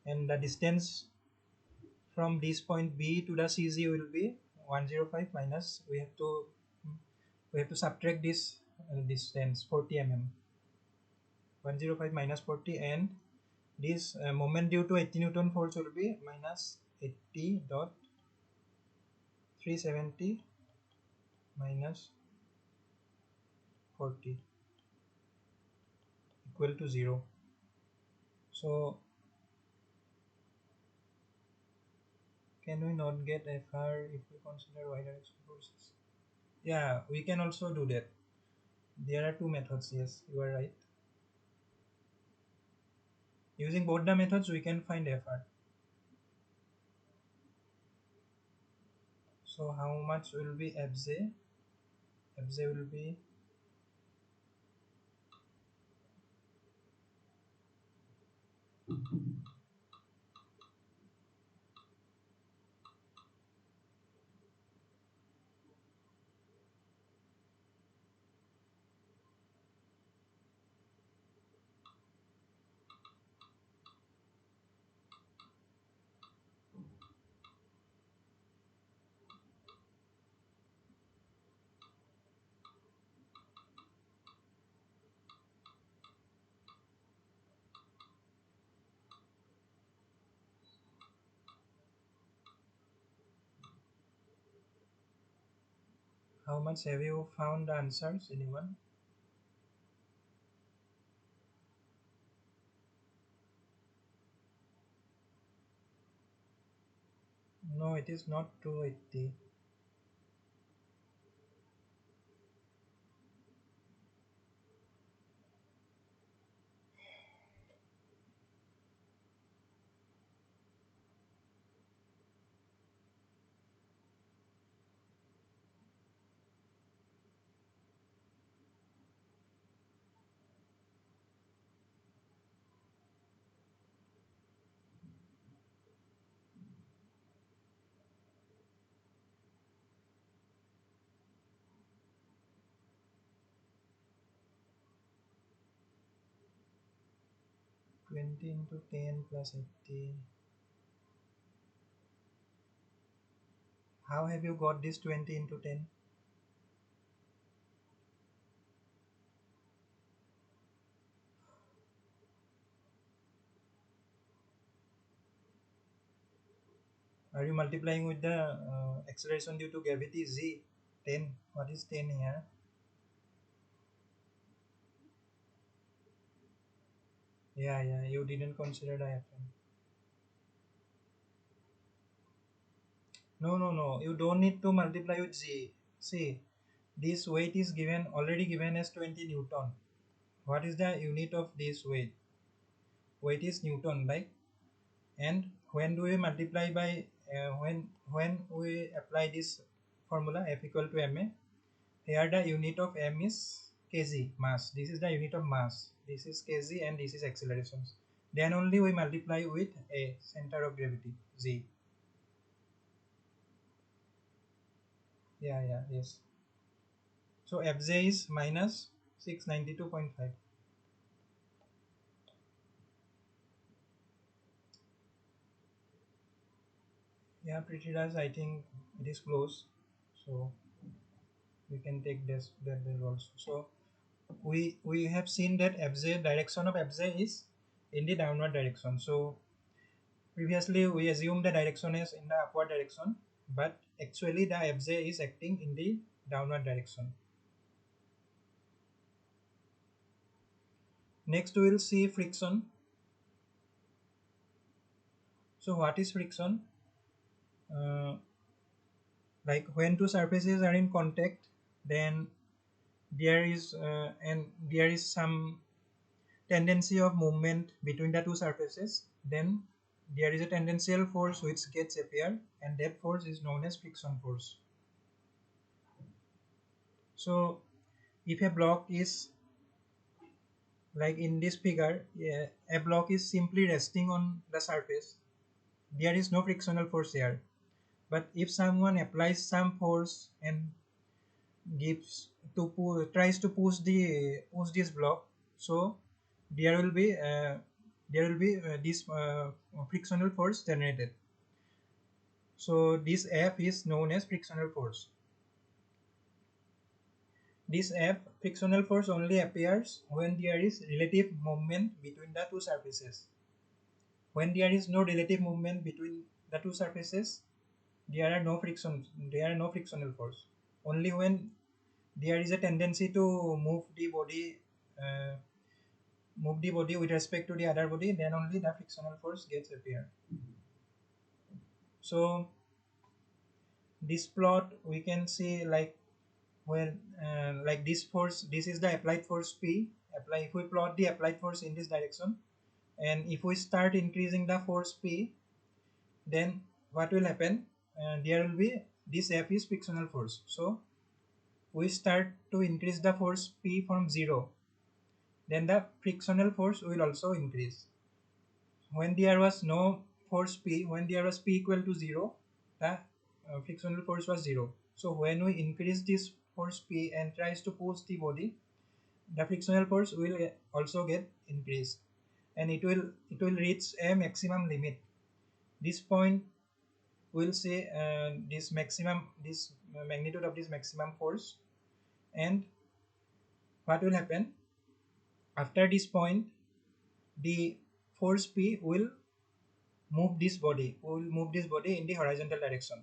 and the distance from this point B to the CZ will be 105 minus, we have to subtract this distance 40 mm. 105 minus 40, and this moment due to 80 Newton force will be minus 80 dot 370 minus 40 equal to 0. So can we not get Fr if we consider y direction forces? Yeah, we can also do that. There are two methods. Yes, you are right. Using both the methods, we can find Fr. So how much will be Fj? Fj will be how much? Have you found the answers, anyone? No, it is not 280. Twenty into 10 plus 80. How have you got this 20 into 10? Are you multiplying with the acceleration due to gravity z? 10. What is 10 here? Yeah, you didn't consider diaphragm. No. You don't need to multiply with G. See, this weight is given already given as 20 Newton. What is the unit of this weight? Weight is Newton, right? And when do we multiply by when we apply this formula F equal to ma? Here the unit of m is kg, mass. This is the unit of mass. This is kg and this is accelerations. Then only we multiply with a center of gravity g. Yes. So fj is minus 692.5. Yeah, pretty much. I think it is close. So we can take this that value also. So we have seen that fj direction of fj is in the downward direction. So previously we assumed the direction is in the upward direction, but actually the fj is acting in the downward direction. Next we will see friction. So what is friction? uh, like when two surfaces are in contact, then there is some tendency of movement between the two surfaces. Then there is a tangential force which gets appear, and that force is known as friction force. So if a block is like in this figure, yeah, a block is simply resting on the surface, there is no frictional force here. But if someone applies some force and gives to tries to push this block, so there will be this frictional force generated. So this F is known as frictional force. This F frictional force only appears when there is relative movement between the two surfaces. When there is no relative movement between the two surfaces, there are no frictional force. Only when there is a tendency to uh, move the body with respect to the other body, then only the frictional force gets appear. So this plot we can see like when like this force, this is the applied force P. If we plot the applied force in this direction, and if we start increasing the force P, then what will happen? There will be this F is frictional force. So we start to increase the force P from 0, then the frictional force will also increase. When there was no force P, when there was P equal to 0, the frictional force was 0. So when we increase this force P and tries to push the body, the frictional force will also get increased, and it will reach a maximum limit. This point will say this magnitude of this maximum force. And what will happen after this point? The force P will move this body in the horizontal direction.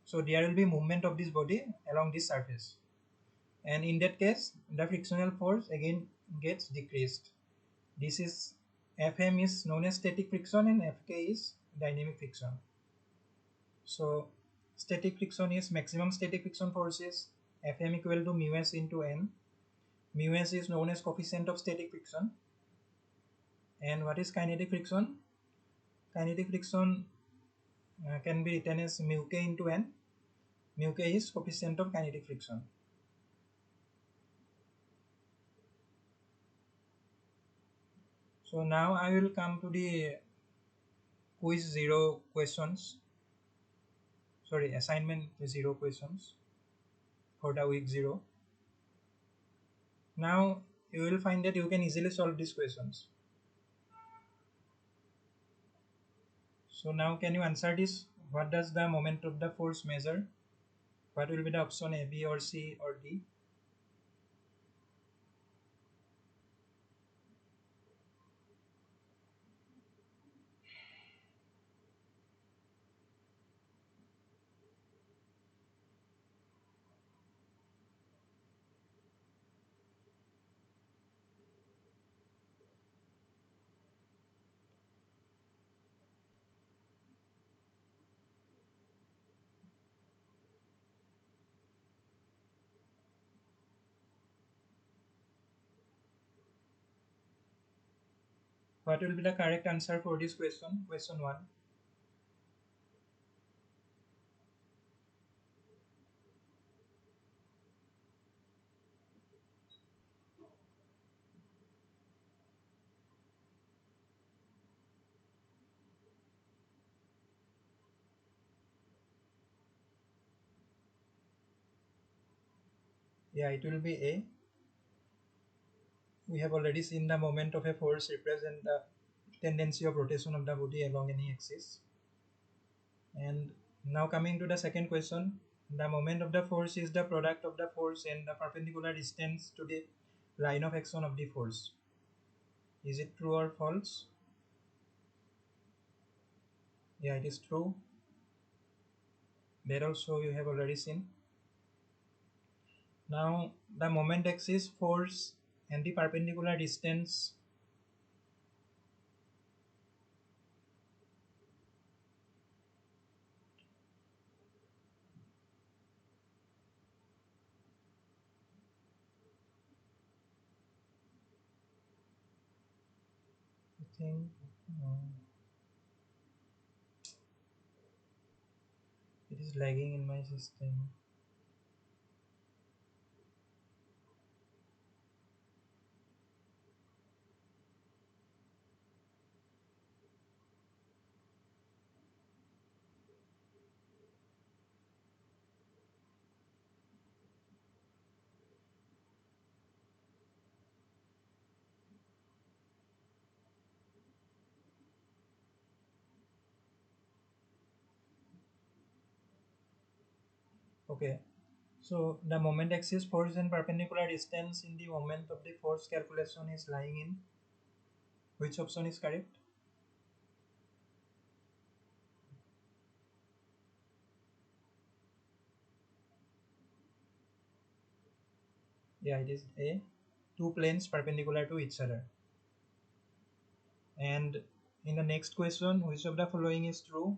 So there will be movement of this body along this surface, and in that case the frictional force again gets decreased. This is Fm is known as static friction and Fk is dynamic friction. So static friction is maximum static friction forces Fm equal to mu s into n. Mu s is known as coefficient of static friction. And what is kinetic friction? Kinetic friction can be written as mu k into n. Mu k is coefficient of kinetic friction. So now I will come to the quiz 0 questions. Sorry, assignment 0 questions for the week 0. Now you will find that you can easily solve these questions. So now can you answer this? What does the moment of the force measure? What will be the option A, B or C or D? What will be the correct answer for this question? Question 1. Yeah, it will be A. We have already seen the moment of a force represent the tendency of rotation of the body along any axis. And now coming to the second question, the moment of the force is the product of the force and the perpendicular distance to the line of action of the force. Is it true or false? Yeah, it is true. That also you have already seen. Now the moment axis, force and the perpendicular distance. I think it is lagging in my system. Okay, so the moment axis, force and perpendicular distance in the moment of the force calculation is lying in which option is correct? Yeah, it is A. Two planes perpendicular to each other. And in the next question, which of the following is true?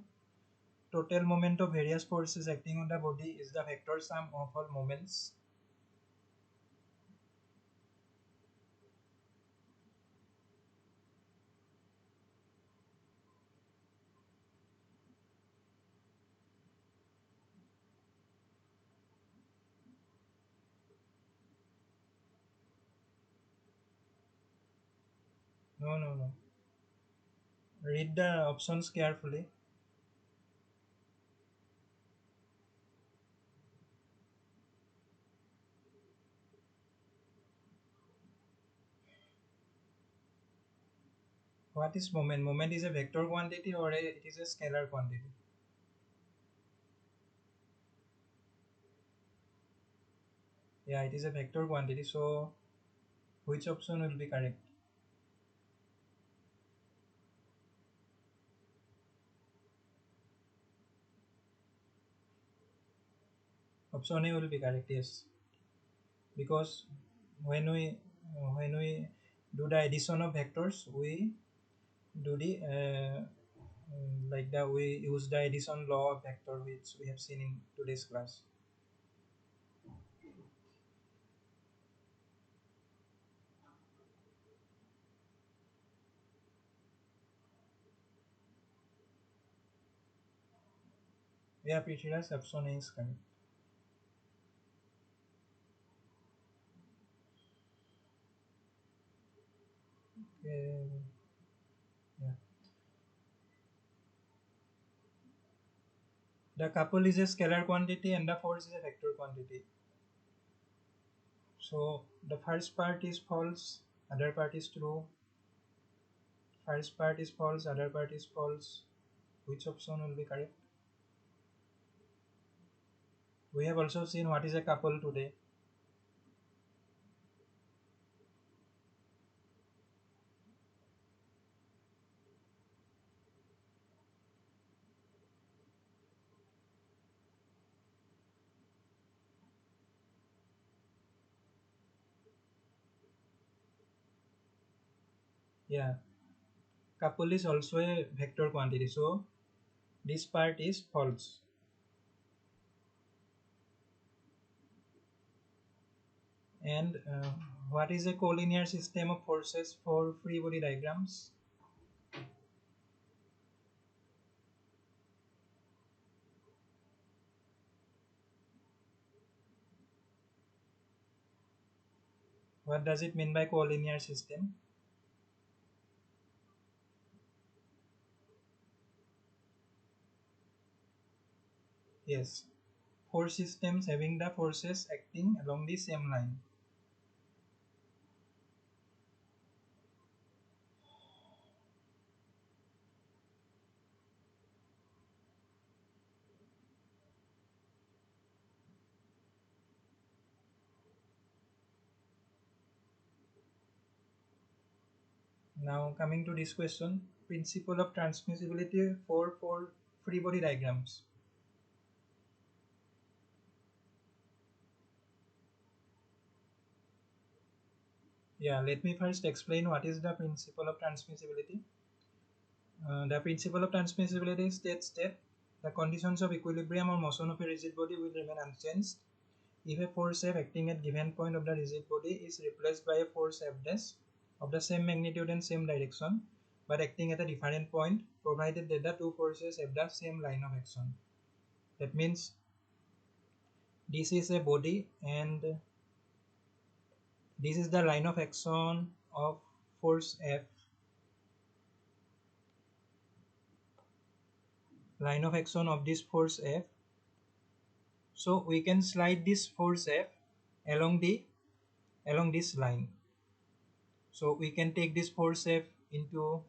Total moment of various forces acting on the body is the vector sum of all moments. No, no, no. Read the options carefully. What is moment? Moment is a vector quantity or it is a scalar quantity? Yeah, it is a vector quantity. So which option will be correct? Option A will be correct, yes. Because when we do the addition of vectors, we do the like that we use the addition law of vector which we have seen in today's class. Yeah, Prithviraj, option A is correct. Yeah. The couple is a scalar quantity and the force is a vector quantity. So the first part is false, other part is true. First part is false, other part is false. Which option will be correct? We have also seen what is a couple today. Yeah, couple is also a vector quantity. So this part is false. And what is a collinear system of forces for free body diagrams? What does it mean by collinear system? Yes, force systems having the forces acting along the same line. Now coming to this question, principle of transmissibility for free body diagrams. Yeah, let me first explain what is the principle of transmissibility. The principle of transmissibility states that the conditions of equilibrium or motion of a rigid body will remain unchanged if a force F acting at given point of the rigid body is replaced by a force F dash of the same magnitude and same direction but acting at a different point, provided that the two forces have the same line of action. That means this is a body and this is the line of action of force F. Line of action of this force F. So we can slide this force F along this line. So we can take this force F into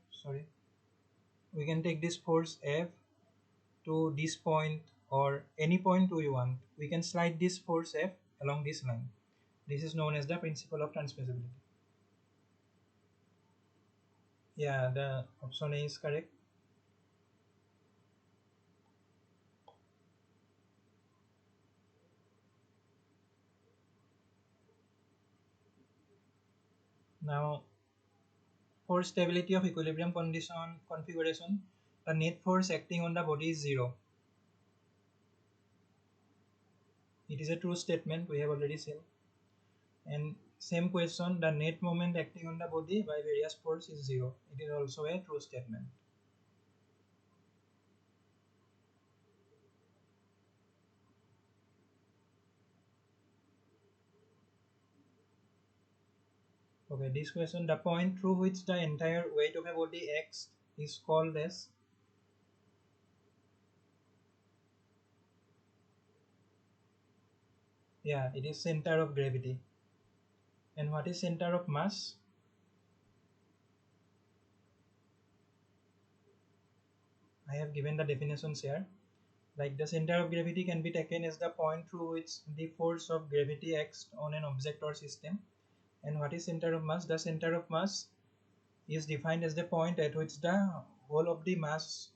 we can take this force F to this point or any point we want. We can slide this force F along this line. This is known as the principle of transmissibility. Yeah, the option A is correct. Now, for stability of equilibrium condition configuration, the net force acting on the body is 0. It is a true statement, we have already seen. And same question, the net moment acting on the body by various force is 0. It is also a true statement. Okay, this question, the point through which the entire weight of a body acts is called as, yeah, it is center of gravity. And what is center of mass? I have given the definitions here. Like the center of gravity can be taken as the point through which the force of gravity acts on an object or system. And what is center of mass? The center of mass is defined as the point at which the whole of the mass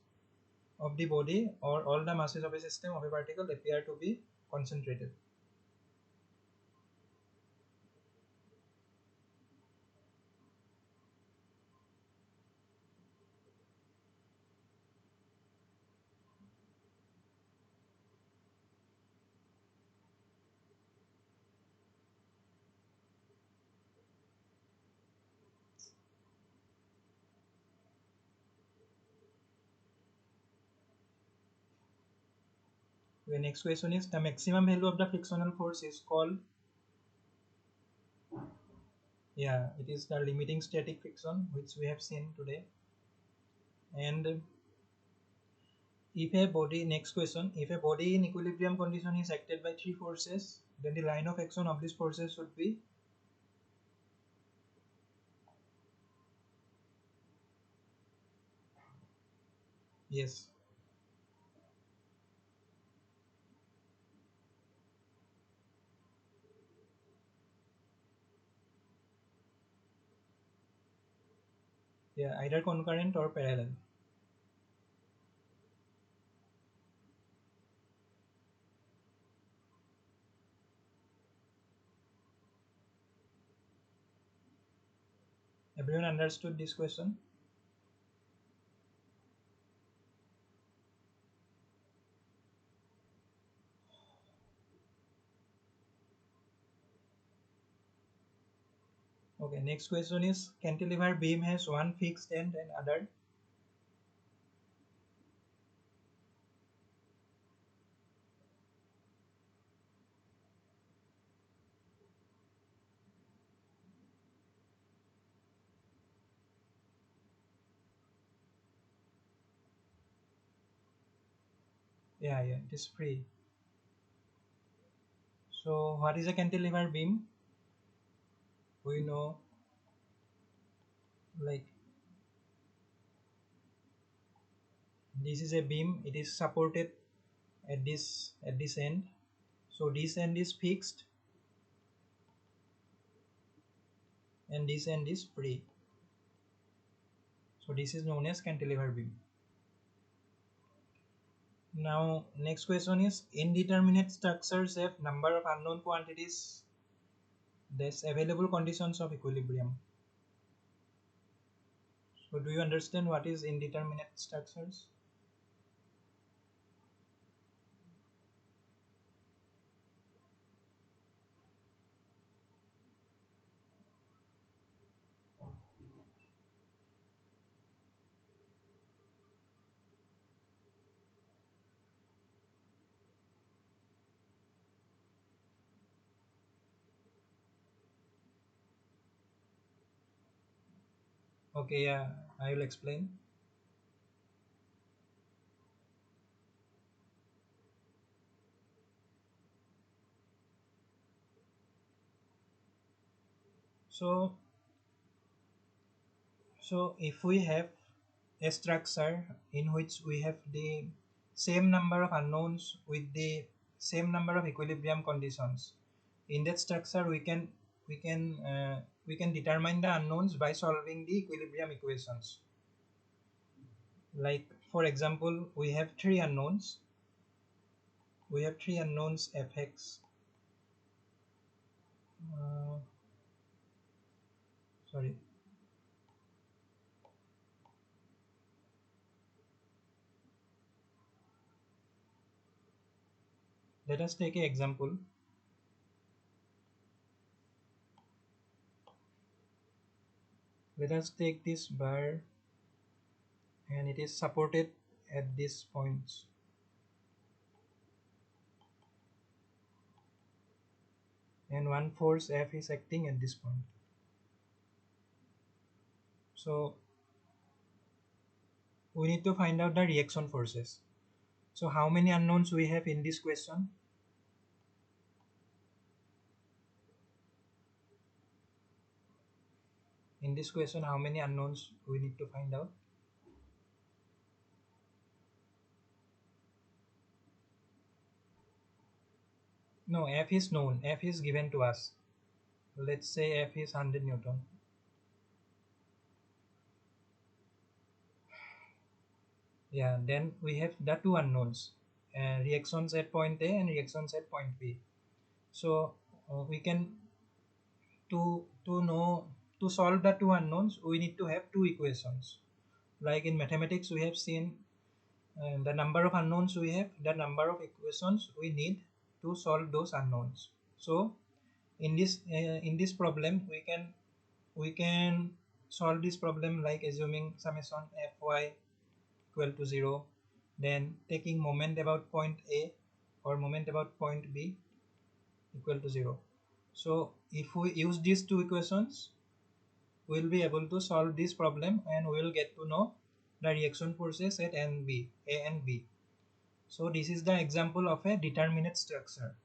of the body or all the masses of a system of a particle appear to be concentrated. The next question is the maximum value of the frictional force is called, yeah, it is the limiting static friction which we have seen today. And if a body, next question, if a body in equilibrium condition is acted by three forces, then the line of action of these forces should be, yes, yeah, either concurrent or parallel. Everyone understood this question? Okay, next question is cantilever beam has one fixed end and other. Yeah, yeah, it is free. So what is a cantilever beam? We know, like, this is a beam. It is supported at this end. So this end is fixed and this end is free. So this is known as cantilever beam. Now next question is, indeterminate structures have number of unknown quantities. There's available conditions of equilibrium. So do you understand what is indeterminate structures? Okay, yeah, I will explain. So if we have a structure in which we have the same number of unknowns with the same number of equilibrium conditions, in that structure we can we can determine the unknowns by solving the equilibrium equations. Like for example, we have three unknowns fx, uh, sorry, let us take an example. Let us take this bar and it is supported at these points, and one force F is acting at this point. So we need to find out the reaction forces. So how many unknowns we have in this question? In this question, how many unknowns we need to find out? No, F is known. F is given to us. Let's say F is 100 Newton. Yeah, then we have the two unknowns, reactions at point A and reactions at point B. So we can to to solve the two unknowns, we need to have two equations. Like in mathematics, we have seen the number of unknowns we have, the number of equations we need to solve those unknowns. So in this problem, we can solve this problem like assuming summation fy equal to 0, then taking moment about point A or moment about point B equal to 0. So if we use these two equations, we will be able to solve this problem and we will get to know the reaction forces at A and B. So this is the example of a determinate structure.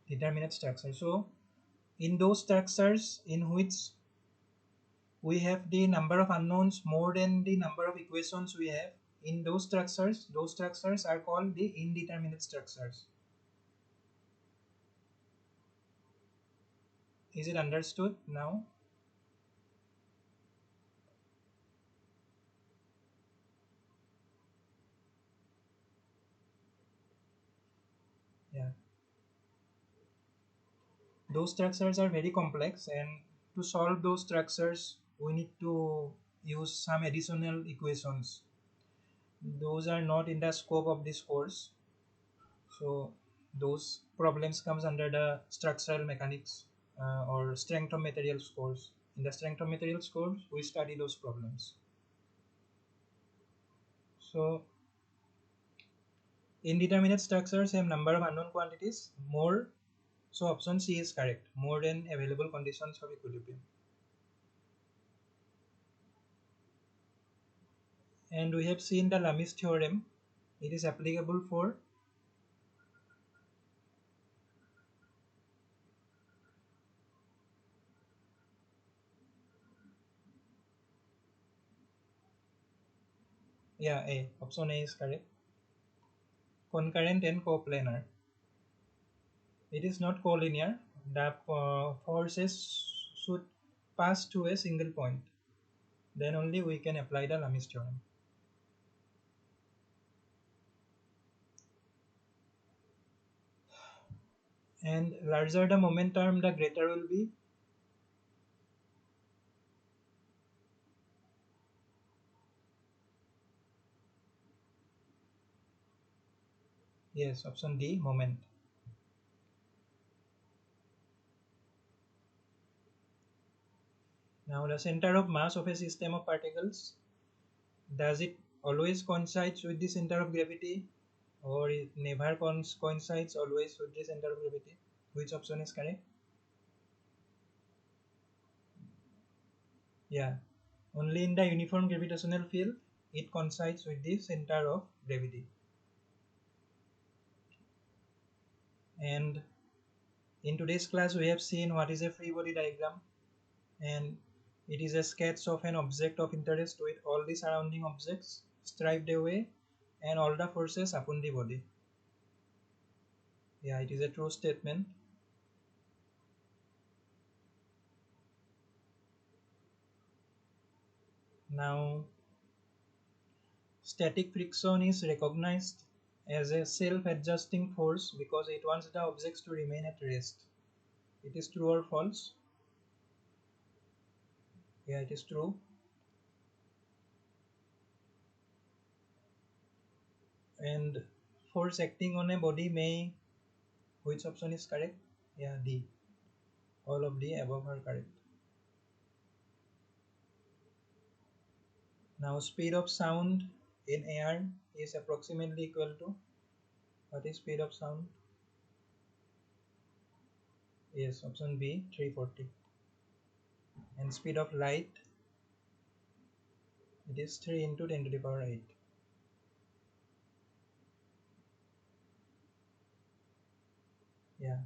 Determinate structure. So in those structures in which we have the number of unknowns more than the number of equations we have, in those structures are called the indeterminate structures. Is it understood now? Yeah. Those structures are very complex, and to solve those structures, we need to use some additional equations. Those are not in the scope of this course. So those problems comes under the structural mechanics or strength of materials course. In the strength of materials course, we study those problems. So Indeterminate structure, same number of unknown quantities, more. So option C is correct, more than available conditions of equilibrium. And we have seen the Lami's theorem. It is applicable for yeah, A. Option A is correct. Concurrent and coplanar. It is not collinear. The forces should pass through a single point. Then only we can apply the Lami's theorem. And larger the moment term, the greater will be. Yes, option D, moment. Now the center of mass of a system of particles, does it always coincides with the center of gravity, or it never coincides always with the center of gravity? Which option is correct? Yeah, only in the uniform gravitational field it coincides with the center of gravity. And in today's class we have seen what is a free body diagram, and it is a sketch of an object of interest with all the surrounding objects striped away and all the forces upon the body. Yeah, it is a true statement. Now, static friction is recognized as a self-adjusting force because it wants the objects to remain at rest. It is true or false? Yeah, it is true. And force acting on a body may, which option is correct? Yeah, D. All of the above are correct. Now, speed of sound in air is approximately equal to, what is speed of sound? Yes, option B, 340. And speed of light, it is 3 into 10 to the power 8. Yeah.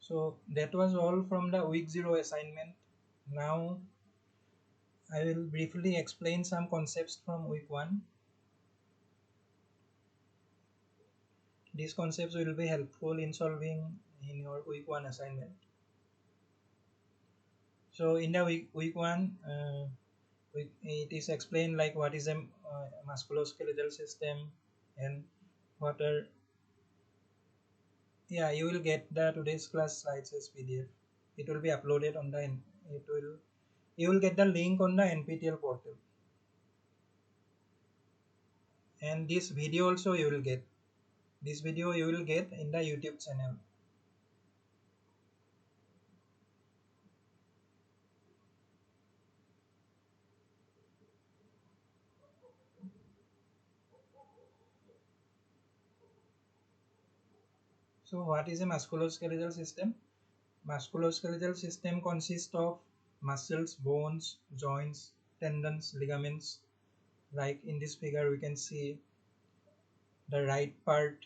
So that was all from the week 0 assignment. Now I will briefly explain some concepts from week 1. These concepts will be helpful in solving in your week 1 assignment. So in the week 1, it is explained like what is a musculoskeletal system and what are, yeah, you will get the today's class slides as PDF. It will be uploaded on the you will get the link on the NPTEL portal, and this video also you will get. This video you will get in the YouTube channel. So what is a musculoskeletal system? Musculoskeletal system consists of muscles, bones, joints, tendons, ligaments. Like in this figure we can see the right part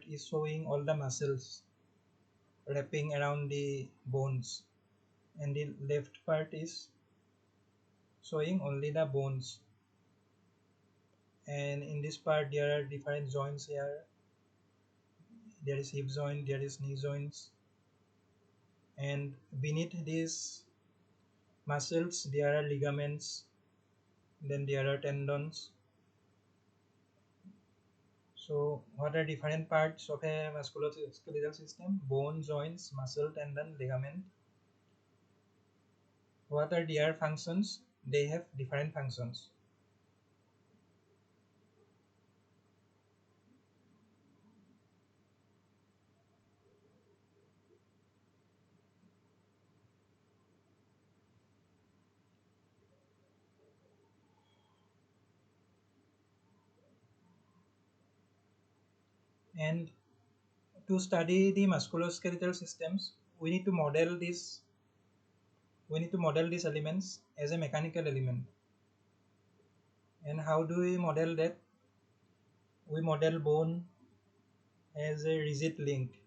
is showing all the muscles wrapping around the bones, and the left part is showing only the bones. And in this part there are different joints here. There is hip joint, there is knee joints, and beneath these muscles there are ligaments, then there are tendons. So what are different parts of a musculoskeletal system? Bone, joints, muscle, tendon, ligament. What are their functions? They have different functions. And to study the musculoskeletal systems, we need to model these elements as a mechanical element. And how do we model that? We model bone as a rigid link,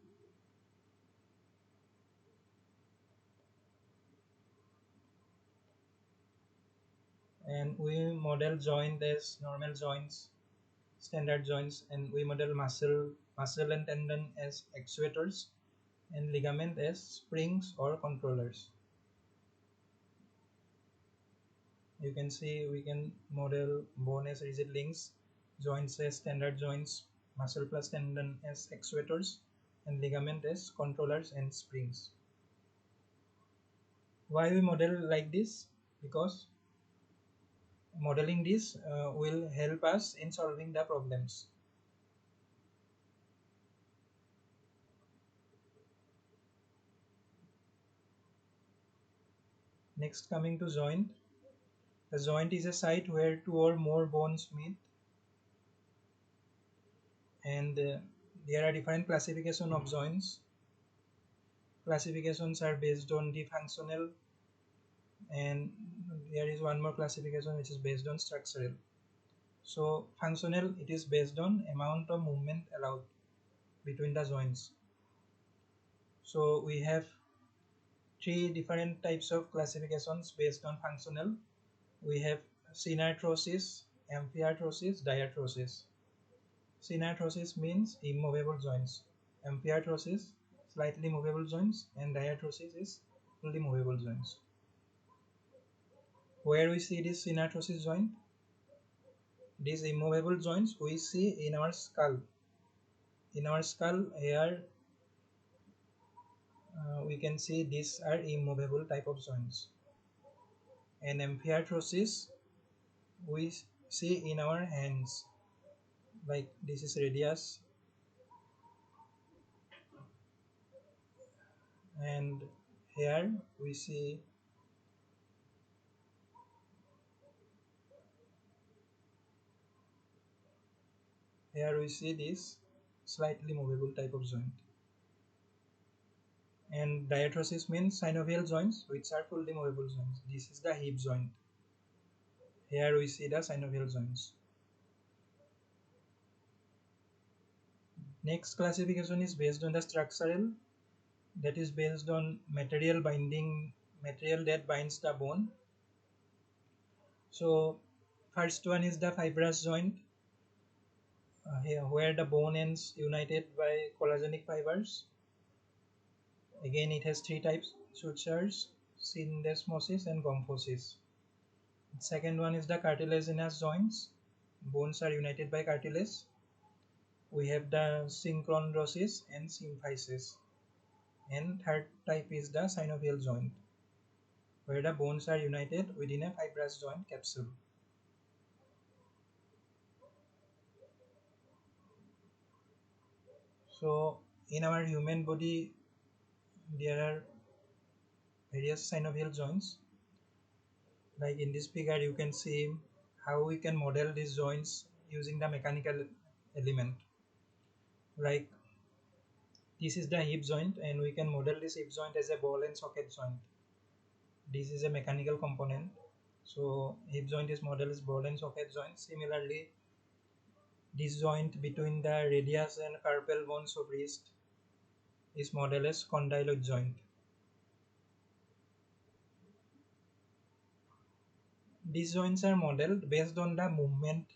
and we model joint as normal joints, standard joints, and we model muscle and tendon as actuators, and ligament as springs or controllers. You can see we can model bone as rigid links, joints as standard joints, muscle plus tendon as actuators, and ligament as controllers and springs. Why we model like this? Because modeling this will help us in solving the problems. Next, coming to joint. The joint is a site where two or more bones meet, and there are different classification of joints. Classifications are based on the functional, and there is one more classification which is based on structural. So functional, it is based on amount of movement allowed between the joints. So we have three different types of classifications based on functional. We have synarthrosis, amphiarthrosis, diarthrosis. Synarthrosis means immovable joints. Amphiarthrosis, slightly movable joints, and diarthrosis is fully movable joints. Where we see this synarthrosis joint, these immovable joints we see in our skull. In our skull here, we can see these are immovable type of joints. And amphiarthrosis we see in our hands, like this is radius, and here we see this slightly movable type of joint. And diarthrosis means synovial joints which are fully movable joints. This is the hip joint. Here we see the synovial joints. Next classification is based on the structural, that is based on material that binds the bone. So first one is the fibrous joint, here where the bone ends united by collagenous fibers. Again, it has three types: sutures, syndesmosis, and gomphosis. Second one is the cartilaginous joints. Bones are united by cartilage. We have the synchondrosis and symphysis. And third type is the synovial joint, where the bones are united within a fibrous joint capsule. So in our human body, there are various synovial joints. Like in this figure, you can see how we can model these joints using the mechanical element. Like this is the hip joint, and we can model this hip joint as a ball and socket joint. This is a mechanical component. So hip joint is modeled as ball and socket joint. Similarly, this joint between the radius and carpal bones of wrist is modeled as condyloid joint. These joints are modeled based on the movement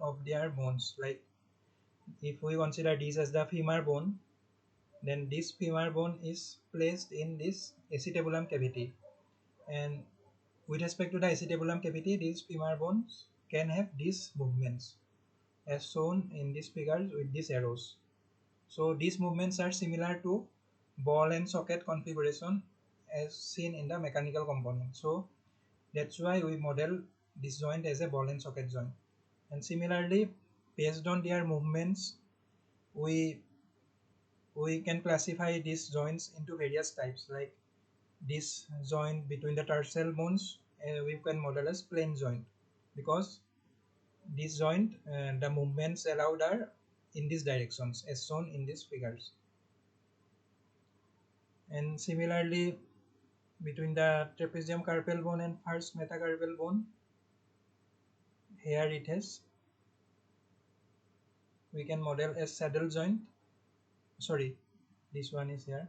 of their bones. Like if we consider this as the femur bone, then this femur bone is placed in this acetabulum cavity, and with respect to the acetabulum cavity, these femur bones can have these movements as shown in these figures with these arrows. So these movements are similar to ball and socket configuration as seen in the mechanical component. So that's why we model this joint as a ball and socket joint. And similarly, based on their movements, we can classify these joints into various types. Like this joint between the tarsal bones, we can model as plain joint, because this joint, the movements allowed are in these directions as shown in these figures. And similarly, between the trapezium carpal bone and first metacarpal bone, here it has, we can model a saddle joint. Sorry, this one is here.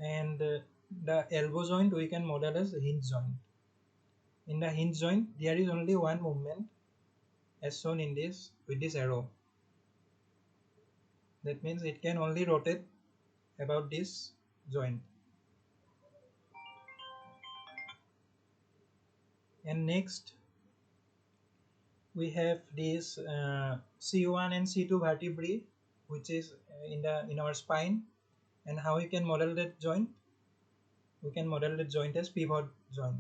And the elbow joint we can model as hinge joint. In the hinge joint, there is only one movement as shown in this with this arrow. That means it can only rotate about this joint. And next we have this C1 and C2 vertebrae, which is in our spine. And how we can model that joint? We can model the joint as pivot joint.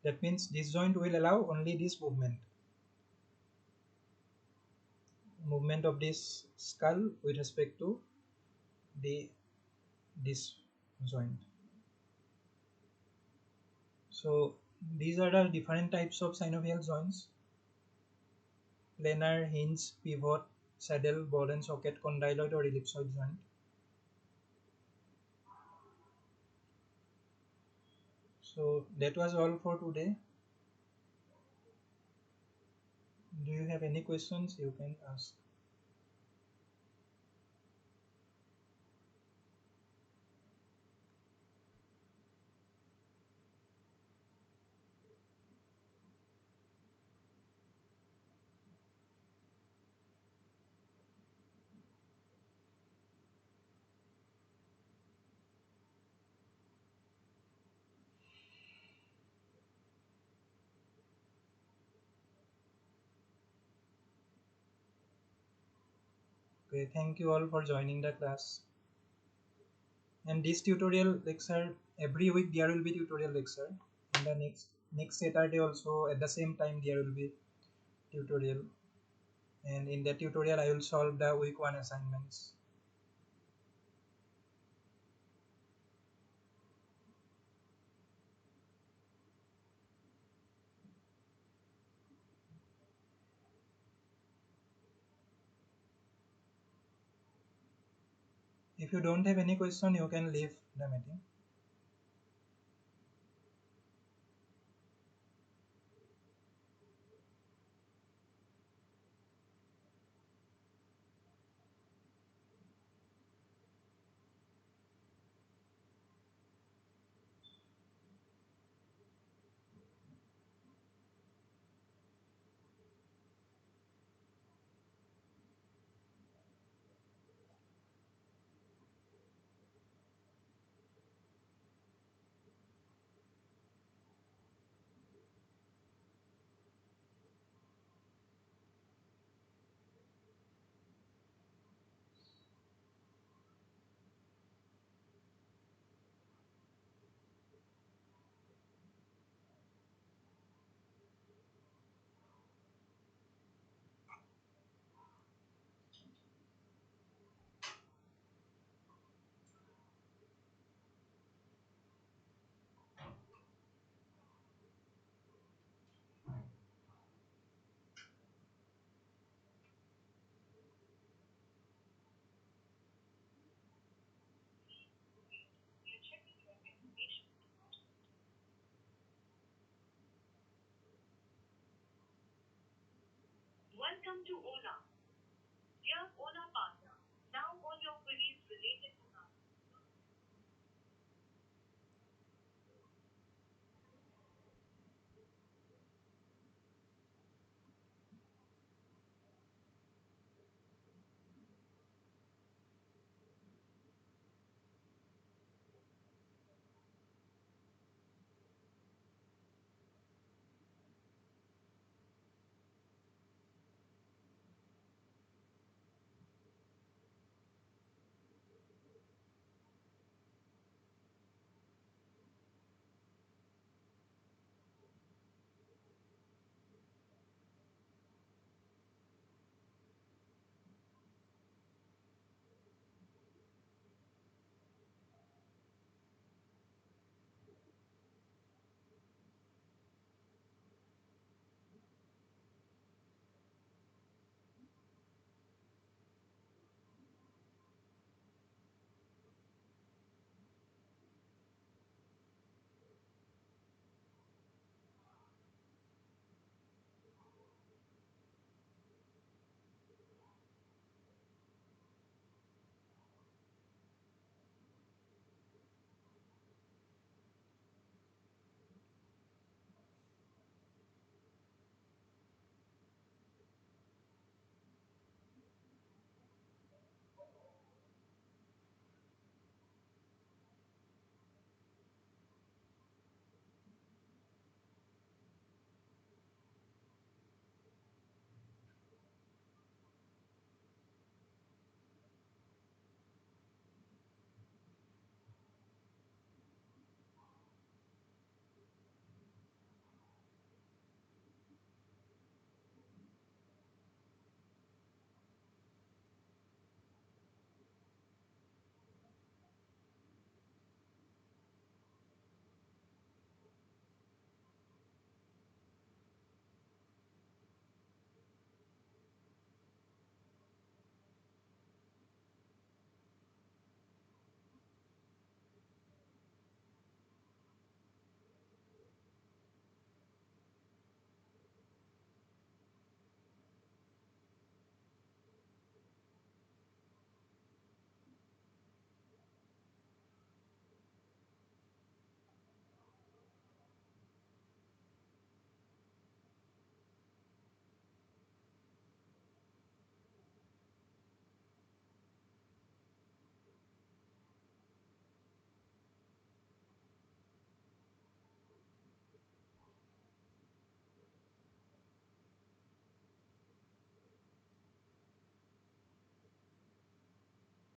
That means this joint will allow only this movement of this skull with respect to the this joint. So these are the different types of synovial joints: planar, hinge, pivot, saddle, ball and socket, condyloid or ellipsoid joint. So that was all for today. Do you have any questions? You can ask. Okay, thank you all for joining the class. And this tutorial lecture, every week there will be tutorial lecture. And the next Saturday also at the same time there will be tutorial. And in that tutorial I will solve the week 1 assignments. If you don't have any question, you can leave the meeting.